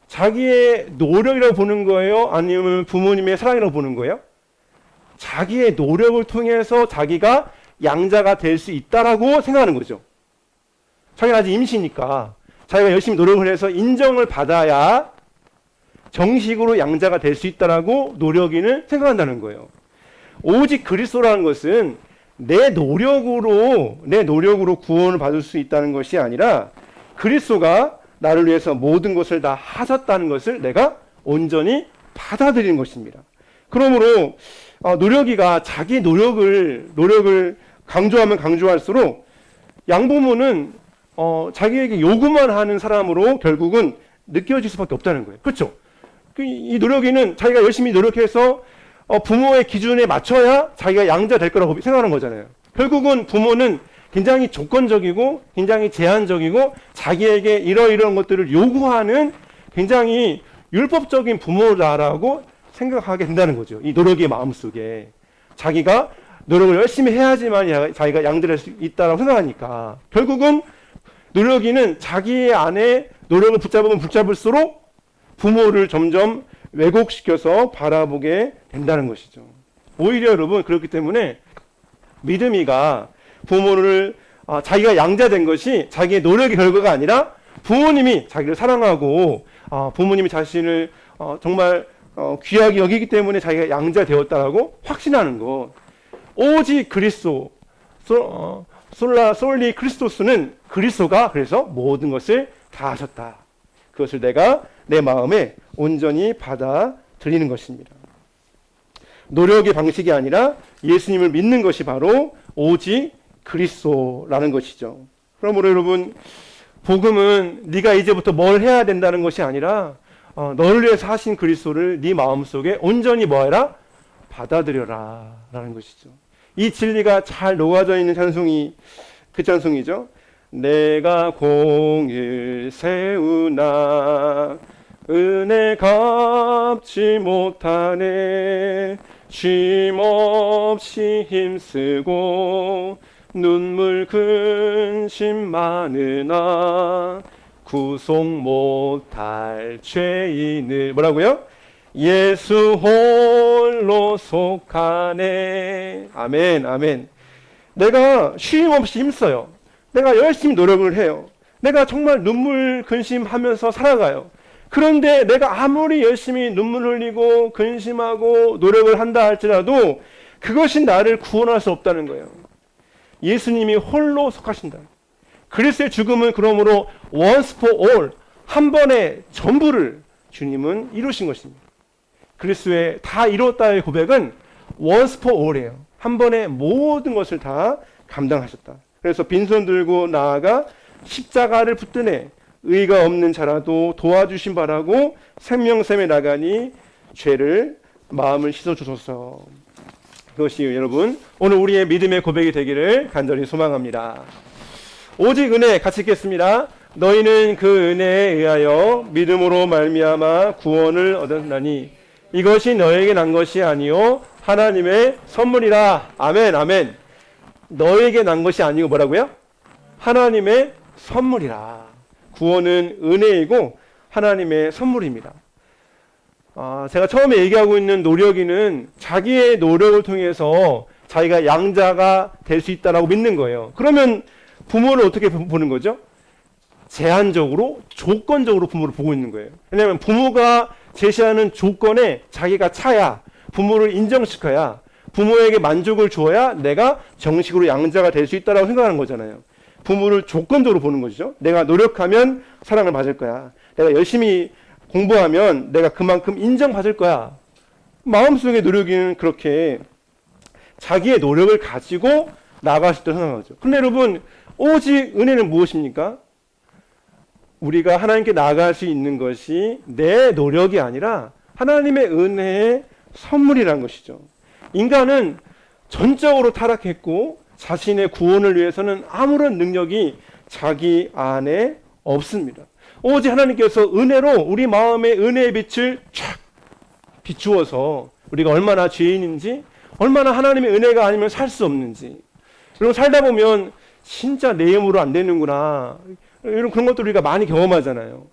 C: 자기의 노력이라고 보는 거예요? 아니면 부모님의 사랑이라고 보는 거예요? 자기의 노력을 통해서 자기가 양자가 될 수 있다라고 생각하는 거죠. 자기는 아직 임시니까 자기가 열심히 노력을 해서 인정을 받아야 정식으로 양자가 될 수 있다라고 노력인은 생각한다는 거예요. 오직 그리스도라는 것은 내 노력으로 구원을 받을 수 있다는 것이 아니라 그리스도가 나를 위해서 모든 것을 다 하셨다는 것을 내가 온전히 받아들이는 것입니다. 그러므로 노력이가 자기 노력을 강조하면 강조할수록 양부모는 자기에게 요구만 하는 사람으로 결국은 느껴질 수밖에 없다는 거예요. 그렇죠? 이 노력이는 자기가 열심히 노력해서 부모의 기준에 맞춰야 자기가 양자 될 거라고 생각하는 거잖아요. 결국은 부모는 굉장히 조건적이고 굉장히 제한적이고 자기에게 이러이러한 것들을 요구하는 굉장히 율법적인 부모다라고 생각하게 된다는 거죠. 이 노력의 마음속에 자기가 노력을 열심히 해야지만 자기가 양들할 수 있다고 생각하니까 결국은 노력이는 자기 안에 노력을 붙잡으면 붙잡을수록 부모를 점점 왜곡시켜서 바라보게 된다는 것이죠. 오히려 여러분 그렇기 때문에 믿음이가 부모를 자기가 양자된 것이 자기의 노력의 결과가 아니라 부모님이 자기를 사랑하고 부모님이 자신을 정말 귀하게 여기기 때문에 자기가 양자되었다라고 확신하는 것. 오직 그리스도 솔리 크리스토스는 그리스도가 그래서 모든 것을 다 하셨다. 그것을 내가 내 마음에 온전히 받아들이는 것입니다. 노력의 방식이 아니라 예수님을 믿는 것이 바로 오직 그리스도라는 것이죠. 그러므로 여러분 복음은 네가 이제부터 뭘 해야 된다는 것이 아니라 너를 위해서 하신 그리스도를 네 마음속에 온전히 뭐해라? 받아들여라 라는 것이죠. 이 진리가 잘 녹아져 있는 찬송이 그 찬송이죠. 내가 공을 세우나 은혜 갚지 못하네 쉼없이 힘쓰고 눈물 근심 많으나 구속 못할 죄인을 뭐라고요? 예수 홀로 속하네. 아멘 아멘. 내가 쉼없이 힘써요. 내가 열심히 노력을 해요. 내가 정말 눈물 근심하면서 살아가요. 그런데 내가 아무리 열심히 눈물 흘리고 근심하고 노력을 한다 할지라도 그것이 나를 구원할 수 없다는 거예요. 예수님이 홀로 속하신다. 그리스도의 죽음은 그러므로 once for all, 한 번에 전부를 주님은 이루신 것입니다. 그리스도의 다 이뤘다의 고백은 once for all이에요. 한 번에 모든 것을 다 감당하셨다. 그래서 빈손 들고 나아가 십자가를 붙드네 의가 없는 자라도 도와주신 바라고 생명샘에 나가니 죄를 마음을 씻어주소서. 그것이 여러분 오늘 우리의 믿음의 고백이 되기를 간절히 소망합니다. 오직 은혜 같이 읽겠습니다. 너희는 그 은혜에 의하여 믿음으로 말미암아 구원을 얻었나니 이것이 너에게 난 것이 아니요 하나님의 선물이라. 아멘 아멘. 너에게 난 것이 아니고 뭐라고요? 하나님의 선물이라. 구원은 은혜이고 하나님의 선물입니다. 제가 처음에 얘기하고 있는 노력이는 자기의 노력을 통해서 자기가 양자가 될 수 있다라고 믿는 거예요. 그러면 부모를 어떻게 보는 거죠? 제한적으로, 조건적으로 부모를 보고 있는 거예요. 왜냐하면 부모가 제시하는 조건에 자기가 차야, 부모를 인정시켜야, 부모에게 만족을 주어야 내가 정식으로 양자가 될 수 있다라고 생각하는 거잖아요. 부모를 조건적으로 보는 것이죠. 내가 노력하면 사랑을 받을 거야. 내가 열심히 공부하면 내가 그만큼 인정받을 거야. 마음속의 노력은 그렇게 자기의 노력을 가지고 나아갈 수 있다고 생각하죠. 그런데 여러분 오직 은혜는 무엇입니까? 우리가 하나님께 나아갈 수 있는 것이 내 노력이 아니라 하나님의 은혜의 선물이라는 것이죠. 인간은 전적으로 타락했고 자신의 구원을 위해서는 아무런 능력이 자기 안에 없습니다. 오직 하나님께서 은혜로 우리 마음에 은혜의 빛을 쫙 비추어서 우리가 얼마나 죄인인지, 얼마나 하나님의 은혜가 아니면 살 수 없는지, 그리고 살다 보면 진짜 내 힘으로 안 되는구나, 이런 그런 것들 우리가 많이 경험하잖아요.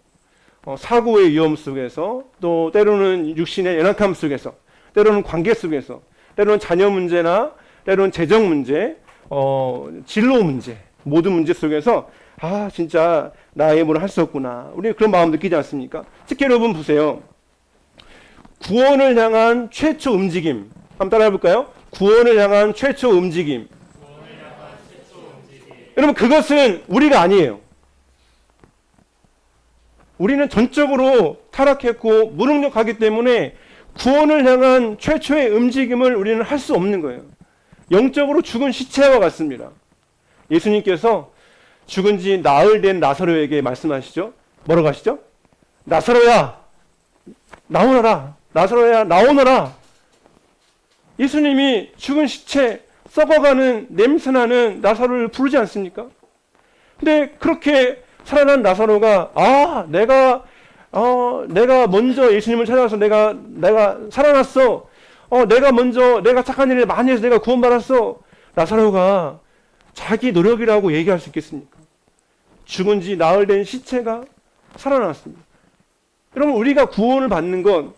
C: 사고의 위험 속에서, 또 때로는 육신의 연약함 속에서, 때로는 관계 속에서, 때로는 자녀 문제나 때로는 재정 문제, 진로 문제, 모든 문제 속에서 진짜 나의 힘으로 할 수 없구나, 우리 그런 마음 느끼지 않습니까? 특히 여러분 보세요. 구원을 향한 최초 움직임 한번 따라해 볼까요? 구원을 향한 최초 움직임. 여러분 그것은 우리가 아니에요. 우리는 전적으로 타락했고 무능력하기 때문에 구원을 향한 최초의 움직임을 우리는 할 수 없는 거예요. 영적으로 죽은 시체와 같습니다. 예수님께서 죽은 지 나흘 된 나사로에게 말씀하시죠. 뭐라고 하시죠? 나사로야 나오너라. 나사로야 나오너라. 예수님이 죽은 시체, 썩어가는 냄새나는 나사로를 부르지 않습니까? 근데 그렇게 살아난 나사로가 내가 먼저 예수님을 찾아서 내가 살아났어. 내가 착한 일을 많이 해서 내가 구원받았어. 나사로가 자기 노력이라고 얘기할 수 있겠습니까? 죽은 지 나흘 된 시체가 살아났습니다. 여러분, 우리가 구원을 받는 건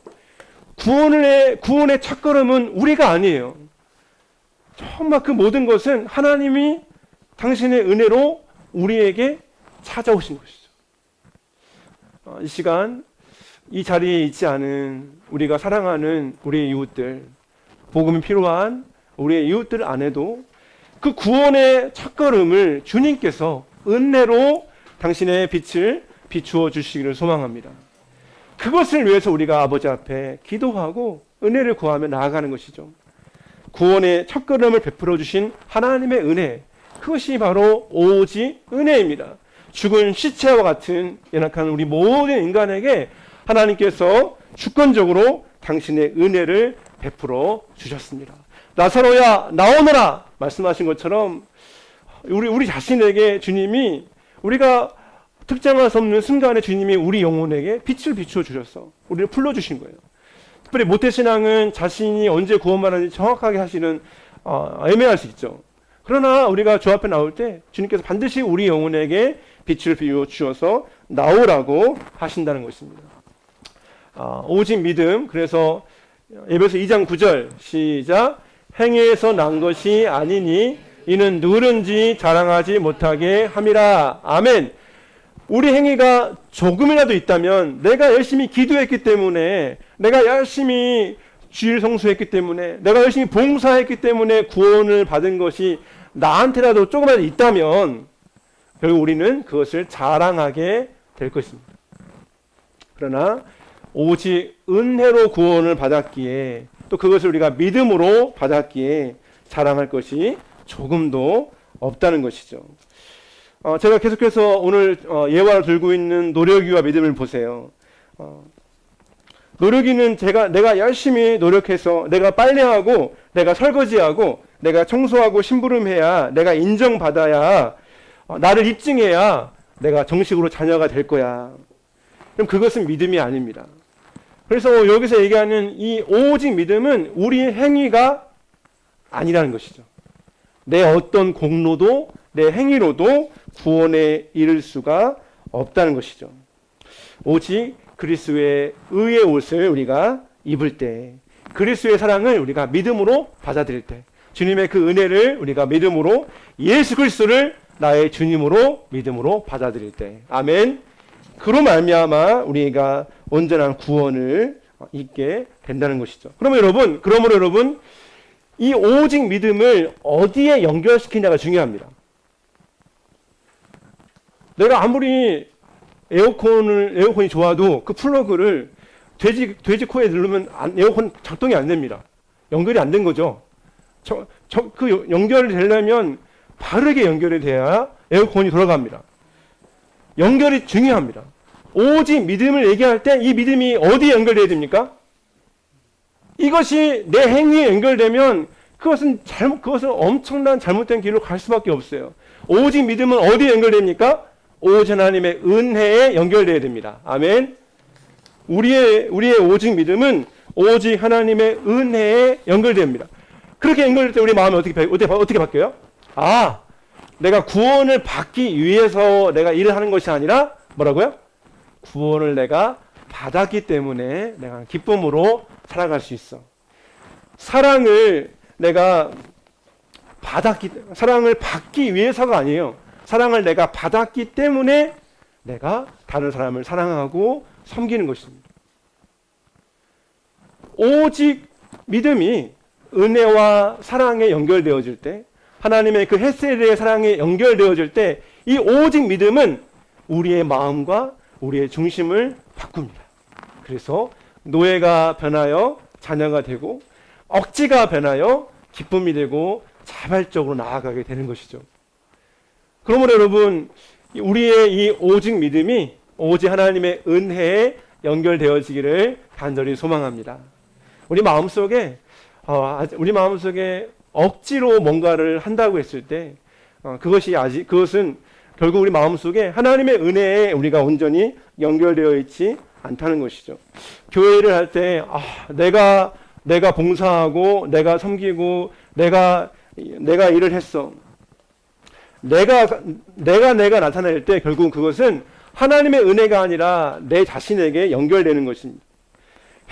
C: 구원의 첫걸음은 우리가 아니에요. 정말 그 모든 것은 하나님이 당신의 은혜로 우리에게 찾아오신 것이죠. 이 시간 이 자리에 있지 않은 우리가 사랑하는 우리의 이웃들, 복음이 필요한 우리의 이웃들 안에도 그 구원의 첫걸음을 주님께서 은혜로 당신의 빛을 비추어 주시기를 소망합니다. 그것을 위해서 우리가 아버지 앞에 기도하고 은혜를 구하며 나아가는 것이죠. 구원의 첫걸음을 베풀어 주신 하나님의 은혜, 그것이 바로 오직 은혜입니다. 죽은 시체와 같은 연약한 우리 모든 인간에게 하나님께서 주권적으로 당신의 은혜를 베풀어 주셨습니다. 나사로야 나오너라 말씀하신 것처럼 우리 자신에게 주님이, 우리가 특정할 수 없는 순간에 주님이 우리 영혼에게 빛을 비추어 주셔서 우리를 불러주신 거예요. 특별히 모태신앙은 자신이 언제 구원받았는지 정확하게 사실은 애매할 수 있죠. 그러나 우리가 주 앞에 나올 때 주님께서 반드시 우리 영혼에게 빛을 비워 주셔서 나오라고 하신다는 것입니다. 오직 믿음. 그래서 에베소 2장 9절 시작. 행위에서 난 것이 아니니 이는 누구든지 자랑하지 못하게 함이라. 아멘. 우리 행위가 조금이라도 있다면, 내가 열심히 기도했기 때문에, 내가 열심히 주일 성수했기 때문에, 내가 열심히 봉사했기 때문에 구원을 받은 것이 나한테라도 조금이라도 있다면 결국 우리는 그것을 자랑하게 될 것입니다. 그러나 오직 은혜로 구원을 받았기에, 또 그것을 우리가 믿음으로 받았기에 자랑할 것이 조금도 없다는 것이죠. 제가 계속해서 오늘 예화를 들고 있는 노력이와 믿음을 보세요. 노력이는 내가 열심히 노력해서 내가 빨래하고 내가 설거지하고 내가 청소하고 심부름해야, 내가 인정받아야, 나를 입증해야 내가 정식으로 자녀가 될 거야. 그럼 그것은 믿음이 아닙니다. 그래서 여기서 얘기하는 이 오직 믿음은 우리의 행위가 아니라는 것이죠. 내 어떤 공로도 내 행위로도 구원에 이를 수가 없다는 것이죠. 오직 그리스도의 의의 옷을 우리가 입을 때, 그리스도의 사랑을 우리가 믿음으로 받아들일 때, 주님의 그 은혜를 우리가 믿음으로, 예수 그리스도를 나의 주님으로 믿음으로 받아들일 때, 아멘. 그로 말미암아 우리가 온전한 구원을 잊게 된다는 것이죠. 그러므로 여러분, 이 오직 믿음을 어디에 연결시키냐가 중요합니다. 내가 아무리 에어컨이 좋아도 그 플러그를 돼지 코에 누르면 에어컨 작동이 안 됩니다. 연결이 안 된 거죠. 그 연결이 되려면 바르게 연결이 돼야 에어컨이 돌아갑니다. 연결이 중요합니다. 오직 믿음을 얘기할 때 이 믿음이 어디에 연결돼야 됩니까? 이것이 내 행위에 연결되면 그것은 엄청난 잘못된 길로 갈 수밖에 없어요. 오직 믿음은 어디에 연결됩니까? 오직 하나님의 은혜에 연결돼야 됩니다. 아멘. 우리의 오직 믿음은 오직 하나님의 은혜에 연결됩니다. 그렇게 연결될 때 우리 마음이 어떻게 바뀌어요? 내가 구원을 받기 위해서 내가 일을 하는 것이 아니라 뭐라고요? 구원을 내가 받았기 때문에 내가 기쁨으로 살아갈 수 있어. 사랑을 받기 위해서가 아니에요. 사랑을 내가 받았기 때문에 내가 다른 사람을 사랑하고 섬기는 것입니다. 오직 믿음이 은혜와 사랑에 연결되어질 때, 하나님의 그 헤세드의 사랑에 연결되어질 때, 이 오직 믿음은 우리의 마음과 우리의 중심을 바꿉니다. 그래서 노예가 변하여 자녀가 되고, 억지가 변하여 기쁨이 되고, 자발적으로 나아가게 되는 것이죠. 그러므로 여러분, 우리의 이 오직 믿음이 오직 하나님의 은혜에 연결되어지기를 간절히 소망합니다. 우리 마음속에 억지로 뭔가를 한다고 했을 때 그것은 결국 우리 마음속에 하나님의 은혜에 우리가 온전히 연결되어 있지 않다는 것이죠. 교회 일을 할 때 내가 봉사하고 내가 섬기고 내가 일을 했어. 내가 나타낼 때 결국 그것은 하나님의 은혜가 아니라 내 자신에게 연결되는 것입니다.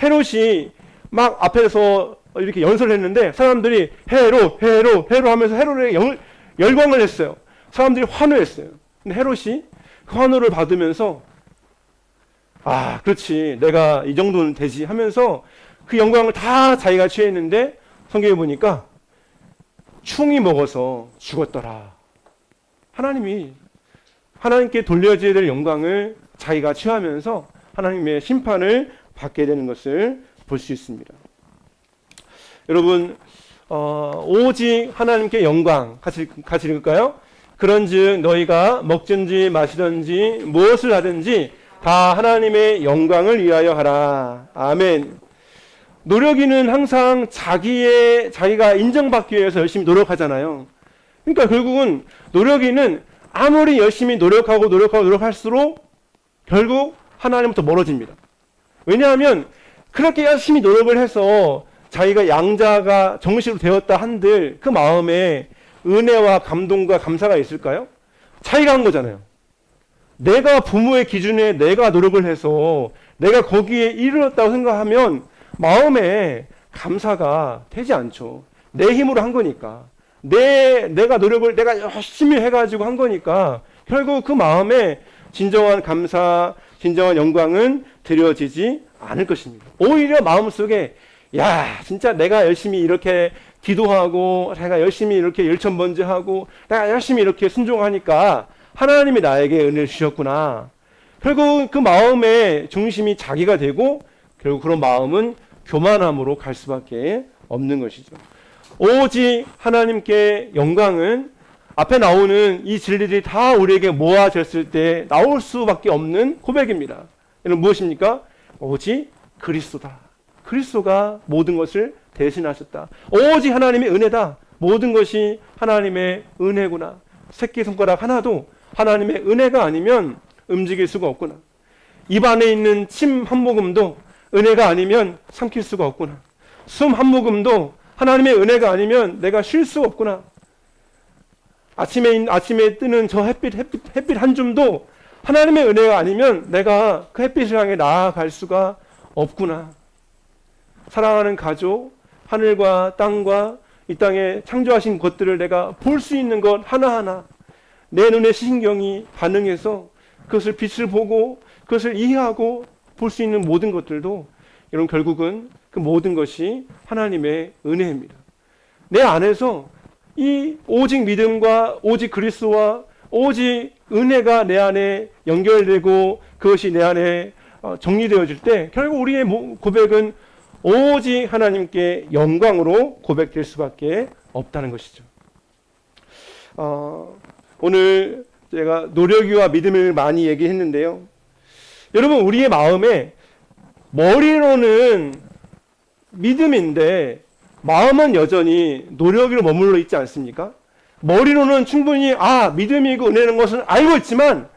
C: 헤롯이 막 앞에서 이렇게 연설을 했는데 사람들이 헤롯 하면서 헤롯에게 열광을 했어요. 사람들이 환호했어요. 근데 헤롯이 그 환호를 받으면서 그렇지, 내가 이 정도는 되지 하면서 그 영광을 다 자기가 취했는데 성경에 보니까 충이 먹어서 죽었더라. 하나님께 돌려져야 될 영광을 자기가 취하면서 하나님의 심판을 받게 되는 것을 볼 수 있습니다. 여러분, 오직 하나님께 영광 같이 읽을까요? 그런즉 너희가 먹든지 마시든지 무엇을 하든지 다 하나님의 영광을 위하여 하라. 아멘. 노력이는 항상 자기가 인정받기 위해서 열심히 노력하잖아요. 그러니까 결국은 노력이는 아무리 열심히 노력할수록 결국 하나님부터 멀어집니다. 왜냐하면 그렇게 열심히 노력을 해서 자기가 양자가 정식으로 되었다 한들 그 마음에 은혜와 감동과 감사가 있을까요? 자기가 한 거잖아요. 내가 부모의 기준에 내가 노력을 해서 내가 거기에 이르렀다고 생각하면 마음에 감사가 되지 않죠. 내 힘으로 한 거니까. 내가 열심히 해가지고 한 거니까 결국 그 마음에 진정한 감사, 진정한 영광은 드려지지 않을 것입니다. 오히려 마음속에 진짜 내가 열심히 이렇게 기도하고 내가 열심히 이렇게 일천번제하고 내가 열심히 이렇게 순종하니까 하나님이 나에게 은혜를 주셨구나. 결국 그 마음의 중심이 자기가 되고 결국 그런 마음은 교만함으로 갈 수밖에 없는 것이죠. 오직 하나님께 영광은 앞에 나오는 이 진리들이 다 우리에게 모아졌을 때 나올 수밖에 없는 고백입니다. 이는 무엇입니까? 오직 그리스도다. 그리스도가 모든 것을 대신하셨다. 오직 하나님의 은혜다. 모든 것이 하나님의 은혜구나. 새끼손가락 하나도 하나님의 은혜가 아니면 움직일 수가 없구나. 입 안에 있는 침 한 모금도 은혜가 아니면 삼킬 수가 없구나. 숨 한 모금도 하나님의 은혜가 아니면 내가 쉴 수 없구나. 아침에 뜨는 저 햇빛 한 줌도 하나님의 은혜가 아니면 내가 그 햇빛을 향해 나아갈 수가 없구나. 사랑하는 가족, 하늘과 땅과 이 땅에 창조하신 것들을 내가 볼 수 있는 것 하나하나 내 눈의 시신경이 반응해서 그것을 빛을 보고 그것을 이해하고 볼 수 있는 모든 것들도 여러분 결국은 그 모든 것이 하나님의 은혜입니다. 내 안에서 이 오직 믿음과 오직 그리스도와 오직 은혜가 내 안에 연결되고 그것이 내 안에 정리되어질 때 결국 우리의 고백은 오직 하나님께 영광으로 고백될 수밖에 없다는 것이죠. 오늘 제가 노력이와 믿음을 많이 얘기했는데요. 여러분 우리의 마음에 머리로는 믿음인데 마음은 여전히 노력으로 머물러 있지 않습니까? 머리로는 충분히 믿음이고 은혜라는 것은 알고 있지만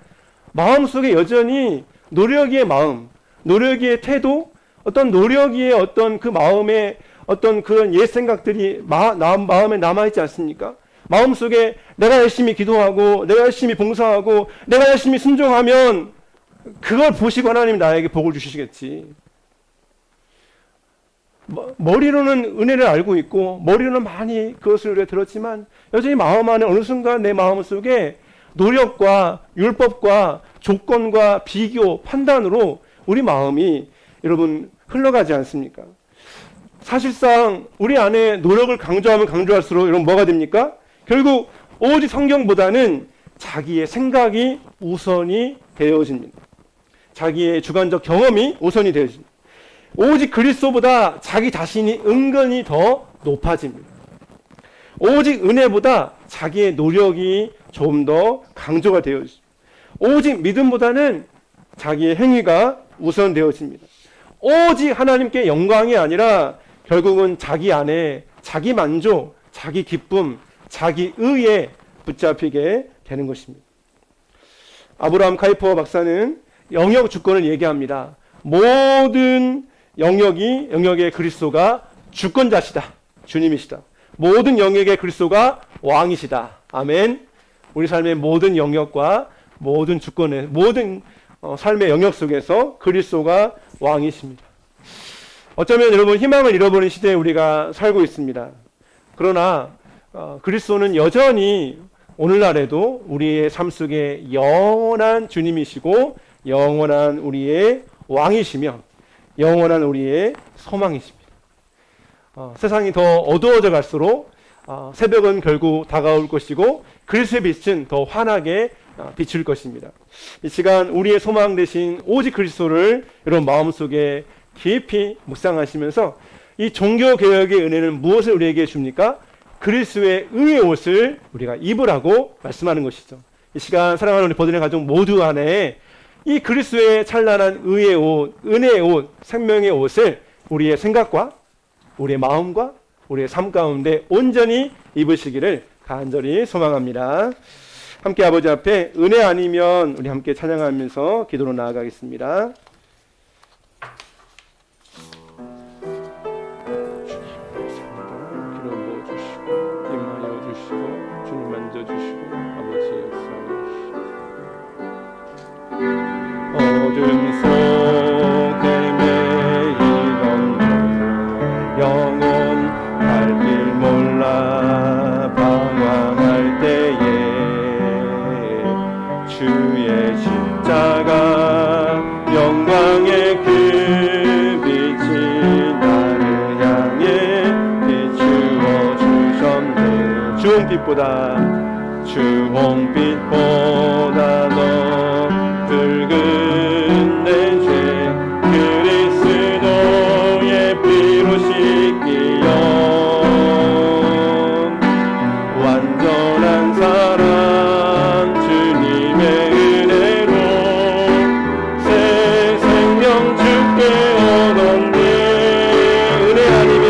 C: 마음속에 여전히 노력의 마음, 노력의 태도, 어떤 노력의 어떤 그 마음에 어떤 그런 옛 생각들이 마음에 남아있지 않습니까? 마음속에 내가 열심히 기도하고 내가 열심히 봉사하고 내가 열심히 순종하면 그걸 보시고 하나님 나에게 복을 주시겠지. 머리로는 은혜를 알고 있고 머리로는 많이 그것을 우리가 들었지만 여전히 마음 안에 어느 순간 내 마음 속에 노력과 율법과 조건과 비교, 판단으로 우리 마음이 여러분 흘러가지 않습니까? 사실상 우리 안에 노력을 강조하면 강조할수록 여러분 뭐가 됩니까? 결국 오직 성경보다는 자기의 생각이 우선이 되어집니다. 자기의 주관적 경험이 우선이 되어집니다. 오직 그리스도보다 자기 자신이 은근히 더 높아집니다. 오직 은혜보다 자기의 노력이 좀 더 강조가 되어 있습니다. 오직 믿음보다는 자기의 행위가 우선되어집니다. 오직 하나님께 영광이 아니라 결국은 자기 안에 자기 만족, 자기 기쁨, 자기 의에 붙잡히게 되는 것입니다. 아브라함 카이퍼 박사는 영역 주권을 얘기합니다. 모든 영역의 그리스도가 주권자시다. 주님이시다. 모든 영역의 그리스도가 왕이시다. 아멘. 우리 삶의 모든 영역과 모든 주권의 모든 삶의 영역 속에서 그리스도가 왕이십니다. 어쩌면 여러분 희망을 잃어버린 시대에 우리가 살고 있습니다. 그러나 그리스도는 여전히 오늘날에도 우리의 삶 속에 영원한 주님이시고 영원한 우리의 왕이시며 영원한 우리의 소망이십니다. 세상이 더 어두워져 갈수록 새벽은 결국 다가올 것이고 그리스도의 빛은 더 환하게 비출 것입니다. 이 시간 우리의 소망 되신 오직 그리스도를 여러분 마음속에 깊이 묵상하시면서 이 종교개혁의 은혜는 무엇을 우리에게 줍니까? 그리스도의 의의 옷을 우리가 입으라고 말씀하는 것이죠. 이 시간 사랑하는 우리 버드네 가족 모두 안에 이 그리스도의 찬란한 의의 옷, 은혜의 옷, 생명의 옷을 우리의 생각과 우리의 마음과 우리의 삶 가운데 온전히 입으시기를 간절히 소망합니다. 함께 아버지 앞에 은혜 아니면 우리 함께 찬양하면서 기도로 나아가겠습니다. 기름 부어주시고 임하여 주시고 주님 만져주시고 아버지의 역사하시고 어둠 속에 매이던 영혼 갈 길 몰라 방황할 때에 주의 십자가 영광의 그 빛이 나를 향해 비추어 주셨네. 주홍빛보다 더 붉은 내 죄 그리스도의 피로 씻기어 완전한 사랑 주님의 은혜로 새 생명 주께 얻었네. 은혜 아니면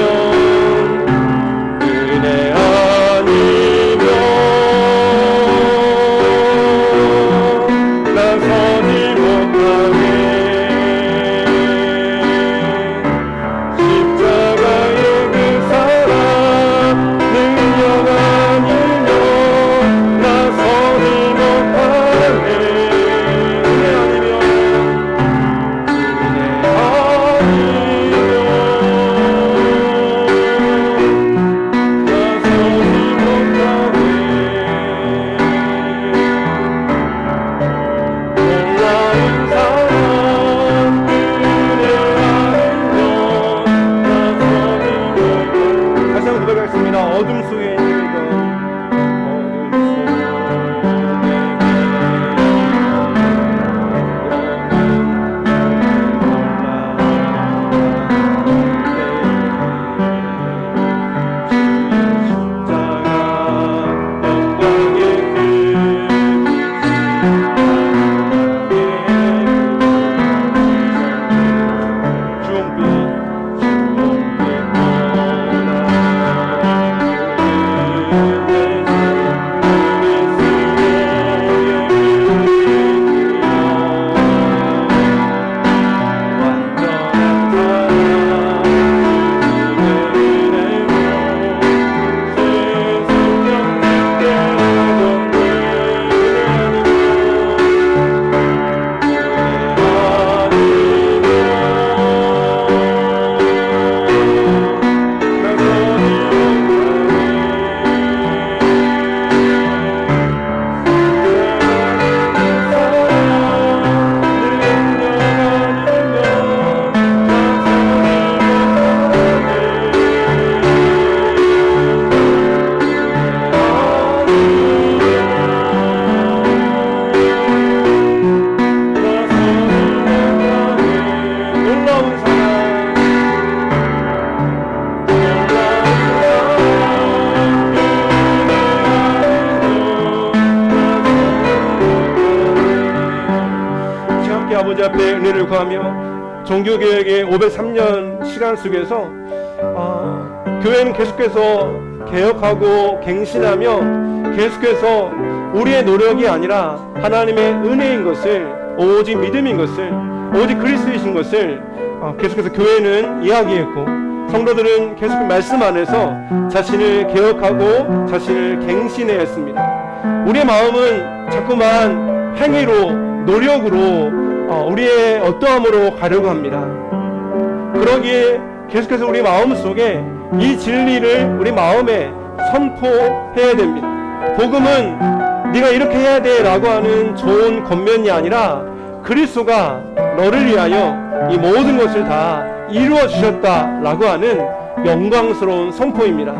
C: 아버지 앞에 은혜를 구하며 종교개혁의 503년 시간 속에서 교회는 계속해서 개혁하고 갱신하며 계속해서 우리의 노력이 아니라 하나님의 은혜인 것을, 오직 믿음인 것을, 오직 그리스도이신 것을 계속해서 교회는 이야기했고, 성도들은 계속 말씀 안에서 자신을 개혁하고 자신을 갱신해야 했습니다. 우리의 마음은 자꾸만 행위로, 노력으로, 우리의 어떠함으로 가려고 합니다. 그러기에 계속해서 우리 마음 속에 이 진리를 우리 마음에 선포해야 됩니다. 복음은 네가 이렇게 해야 돼 라고 하는 좋은 권면이 아니라 그리스도가 너를 위하여 이 모든 것을 다 이루어 주셨다 라고 하는 영광스러운 선포입니다.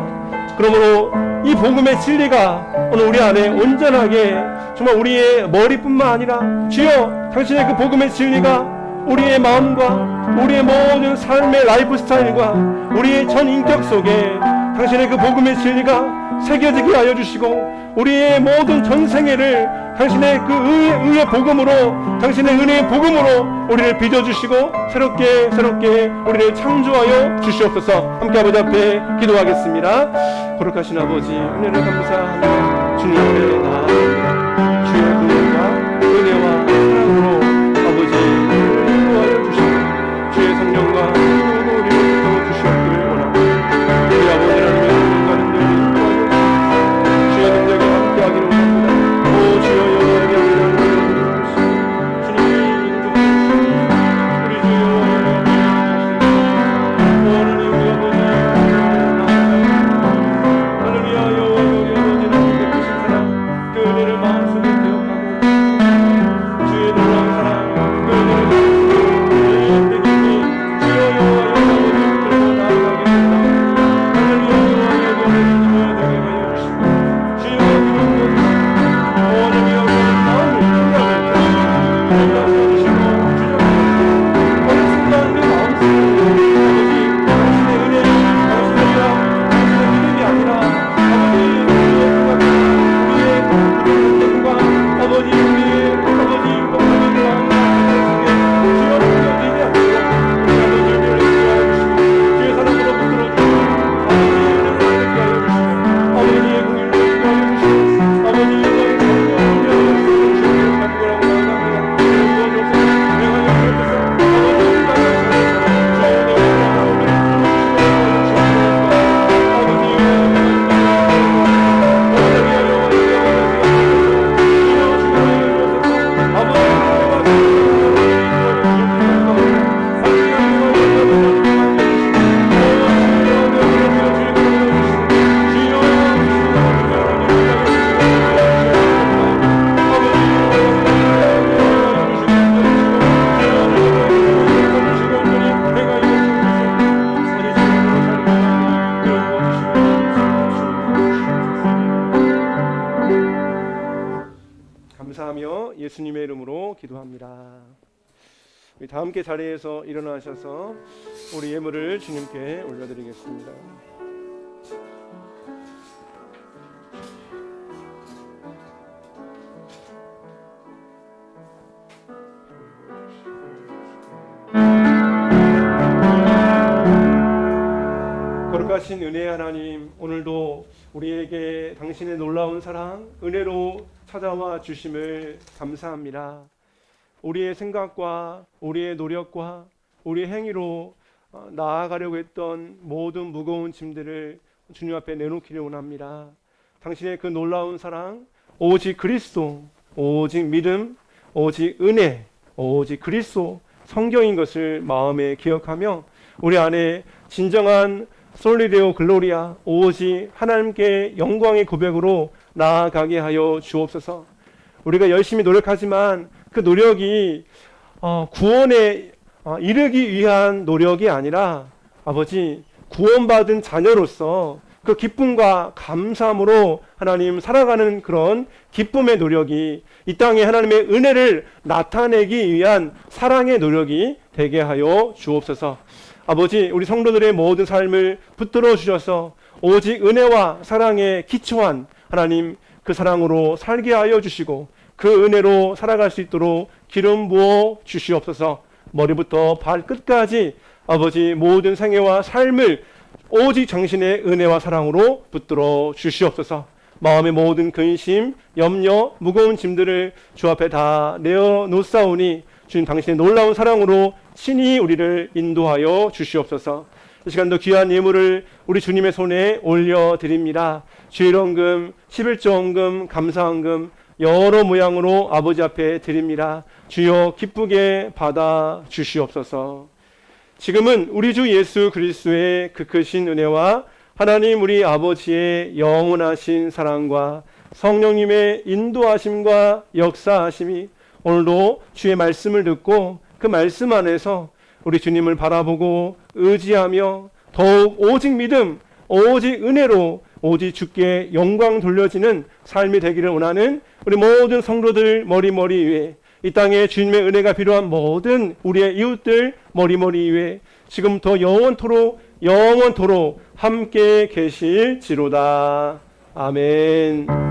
C: 그러므로 이 복음의 진리가 오늘 우리 안에 온전하게 정말 우리의 머리뿐만 아니라 주여 당신의 그 복음의 진리가 우리의 마음과 우리의 모든 삶의 라이프 스타일과 우리의 전 인격 속에 당신의 그 복음의 진리가 새겨지게 하여 주시고, 우리의 모든 전생애를 당신의 그 의의 복음으로, 당신의 은혜의 복음으로 우리를 빚어주시고 새롭게 우리를 창조하여 주시옵소서. 함께 아버지 앞에 기도하겠습니다. 거룩하신 아버지, 은혜를 감사하며 주님 앞에 나아갑니다. 주의 구원과 은혜와 사랑으로 아버지 우리를 인도하여 주시고 주의 성령과 힘으로 우리를 세워주시옵기를 원합니다. 우리 아버지 하나님의 가는 길 인도하여 주의 능력에 함께하기를 원합니다. 오 주여 여호와의 영광을 주님이 인도하시고 우리 주여 여호와의 하나님 우리 아버지 할렐루야. 여호와의 아버지는 베푸신 사랑 그 은혜를 마음속에 기억하고 주의 놀라운 사랑 그 은혜를 마음속에 주여 여호와의 아버지 들고 나아가겠습니다. 할렐루야. 여호와의 권을 되게 하여 주시고 주여 기름 부어주시고 오늘이여 마음을 충만하게 주시고 어느 순간 우리 마음속에 아버지 당신의 은혜, 당신의 사랑, 당신의 믿음이 아니라 아버지 우리의 생각과 아버지 우리의 목적과 주여 되지 않고 우리 아버지를 위하여 주시고 주의 사랑으로 붙들어주시고 아버지의 은혜를 하여 주시고 아버지의 공의를 하여 주시고 아버지의 영광을 주시고 간구하고 나아갑니다. 구원주옵소서. 명하여 주옵소서. 감사하며 예수님의 이름으로 기도합니다. 우리 다 함께 자리에서 일어나셔서 우리 예물을 주님께 올려드리겠습니다. 거룩하신 은혜의 하나님, 오늘도 우리에게 당신의 놀라운 사랑, 은혜로 찾아와 주심을 감사합니다. 우리의 생각과 우리의 노력과 우리의 행위로 나아가려고 했던 모든 무거운 짐들을 주님 앞에 내놓기를 원합니다. 당신의 그 놀라운 사랑, 오직 그리스도, 오직 믿음, 오직 은혜, 오직 그리스도, 성경인 것을 마음에 기억하며 우리 안에 진정한 솔리데오 글로리아, 오직 하나님께 영광의 고백으로 나아가게 하여 주옵소서. 우리가 열심히 노력하지만 그 노력이 구원에 이르기 위한 노력이 아니라 아버지 구원받은 자녀로서 그 기쁨과 감사함으로 하나님 살아가는 그런 기쁨의 노력이 이 땅에 하나님의 은혜를 나타내기 위한 사랑의 노력이 되게 하여 주옵소서. 아버지, 우리 성도들의 모든 삶을 붙들어 주셔서 오직 은혜와 사랑에 기초한 하나님 그 사랑으로 살게 하여 주시고 그 은혜로 살아갈 수 있도록 기름 부어 주시옵소서. 머리부터 발끝까지 아버지 모든 생애와 삶을 오직 당신의 은혜와 사랑으로 붙들어 주시옵소서. 마음의 모든 근심, 염려, 무거운 짐들을 주 앞에 다 내어놓사오니 주님 당신의 놀라운 사랑으로 친히 우리를 인도하여 주시옵소서. 이 시간도 귀한 예물을 우리 주님의 손에 올려드립니다. 주일원금, 11조원금, 감사원금 여러 모양으로 아버지 앞에 드립니다. 주여 기쁘게 받아 주시옵소서. 지금은 우리 주 예수 그리스도의 그 크신 은혜와 하나님 우리 아버지의 영원하신 사랑과 성령님의 인도하심과 역사하심이 오늘도 주의 말씀을 듣고 그 말씀 안에서 우리 주님을 바라보고 의지하며 더욱 오직 믿음, 오직 은혜로 오직 주께 영광 돌려지는 삶이 되기를 원하는 우리 모든 성도들 머리머리 위에, 이 땅에 주님의 은혜가 필요한 모든 우리의 이웃들 머리머리 위에 지금부터 영원토록 함께 계실지로다. 아멘.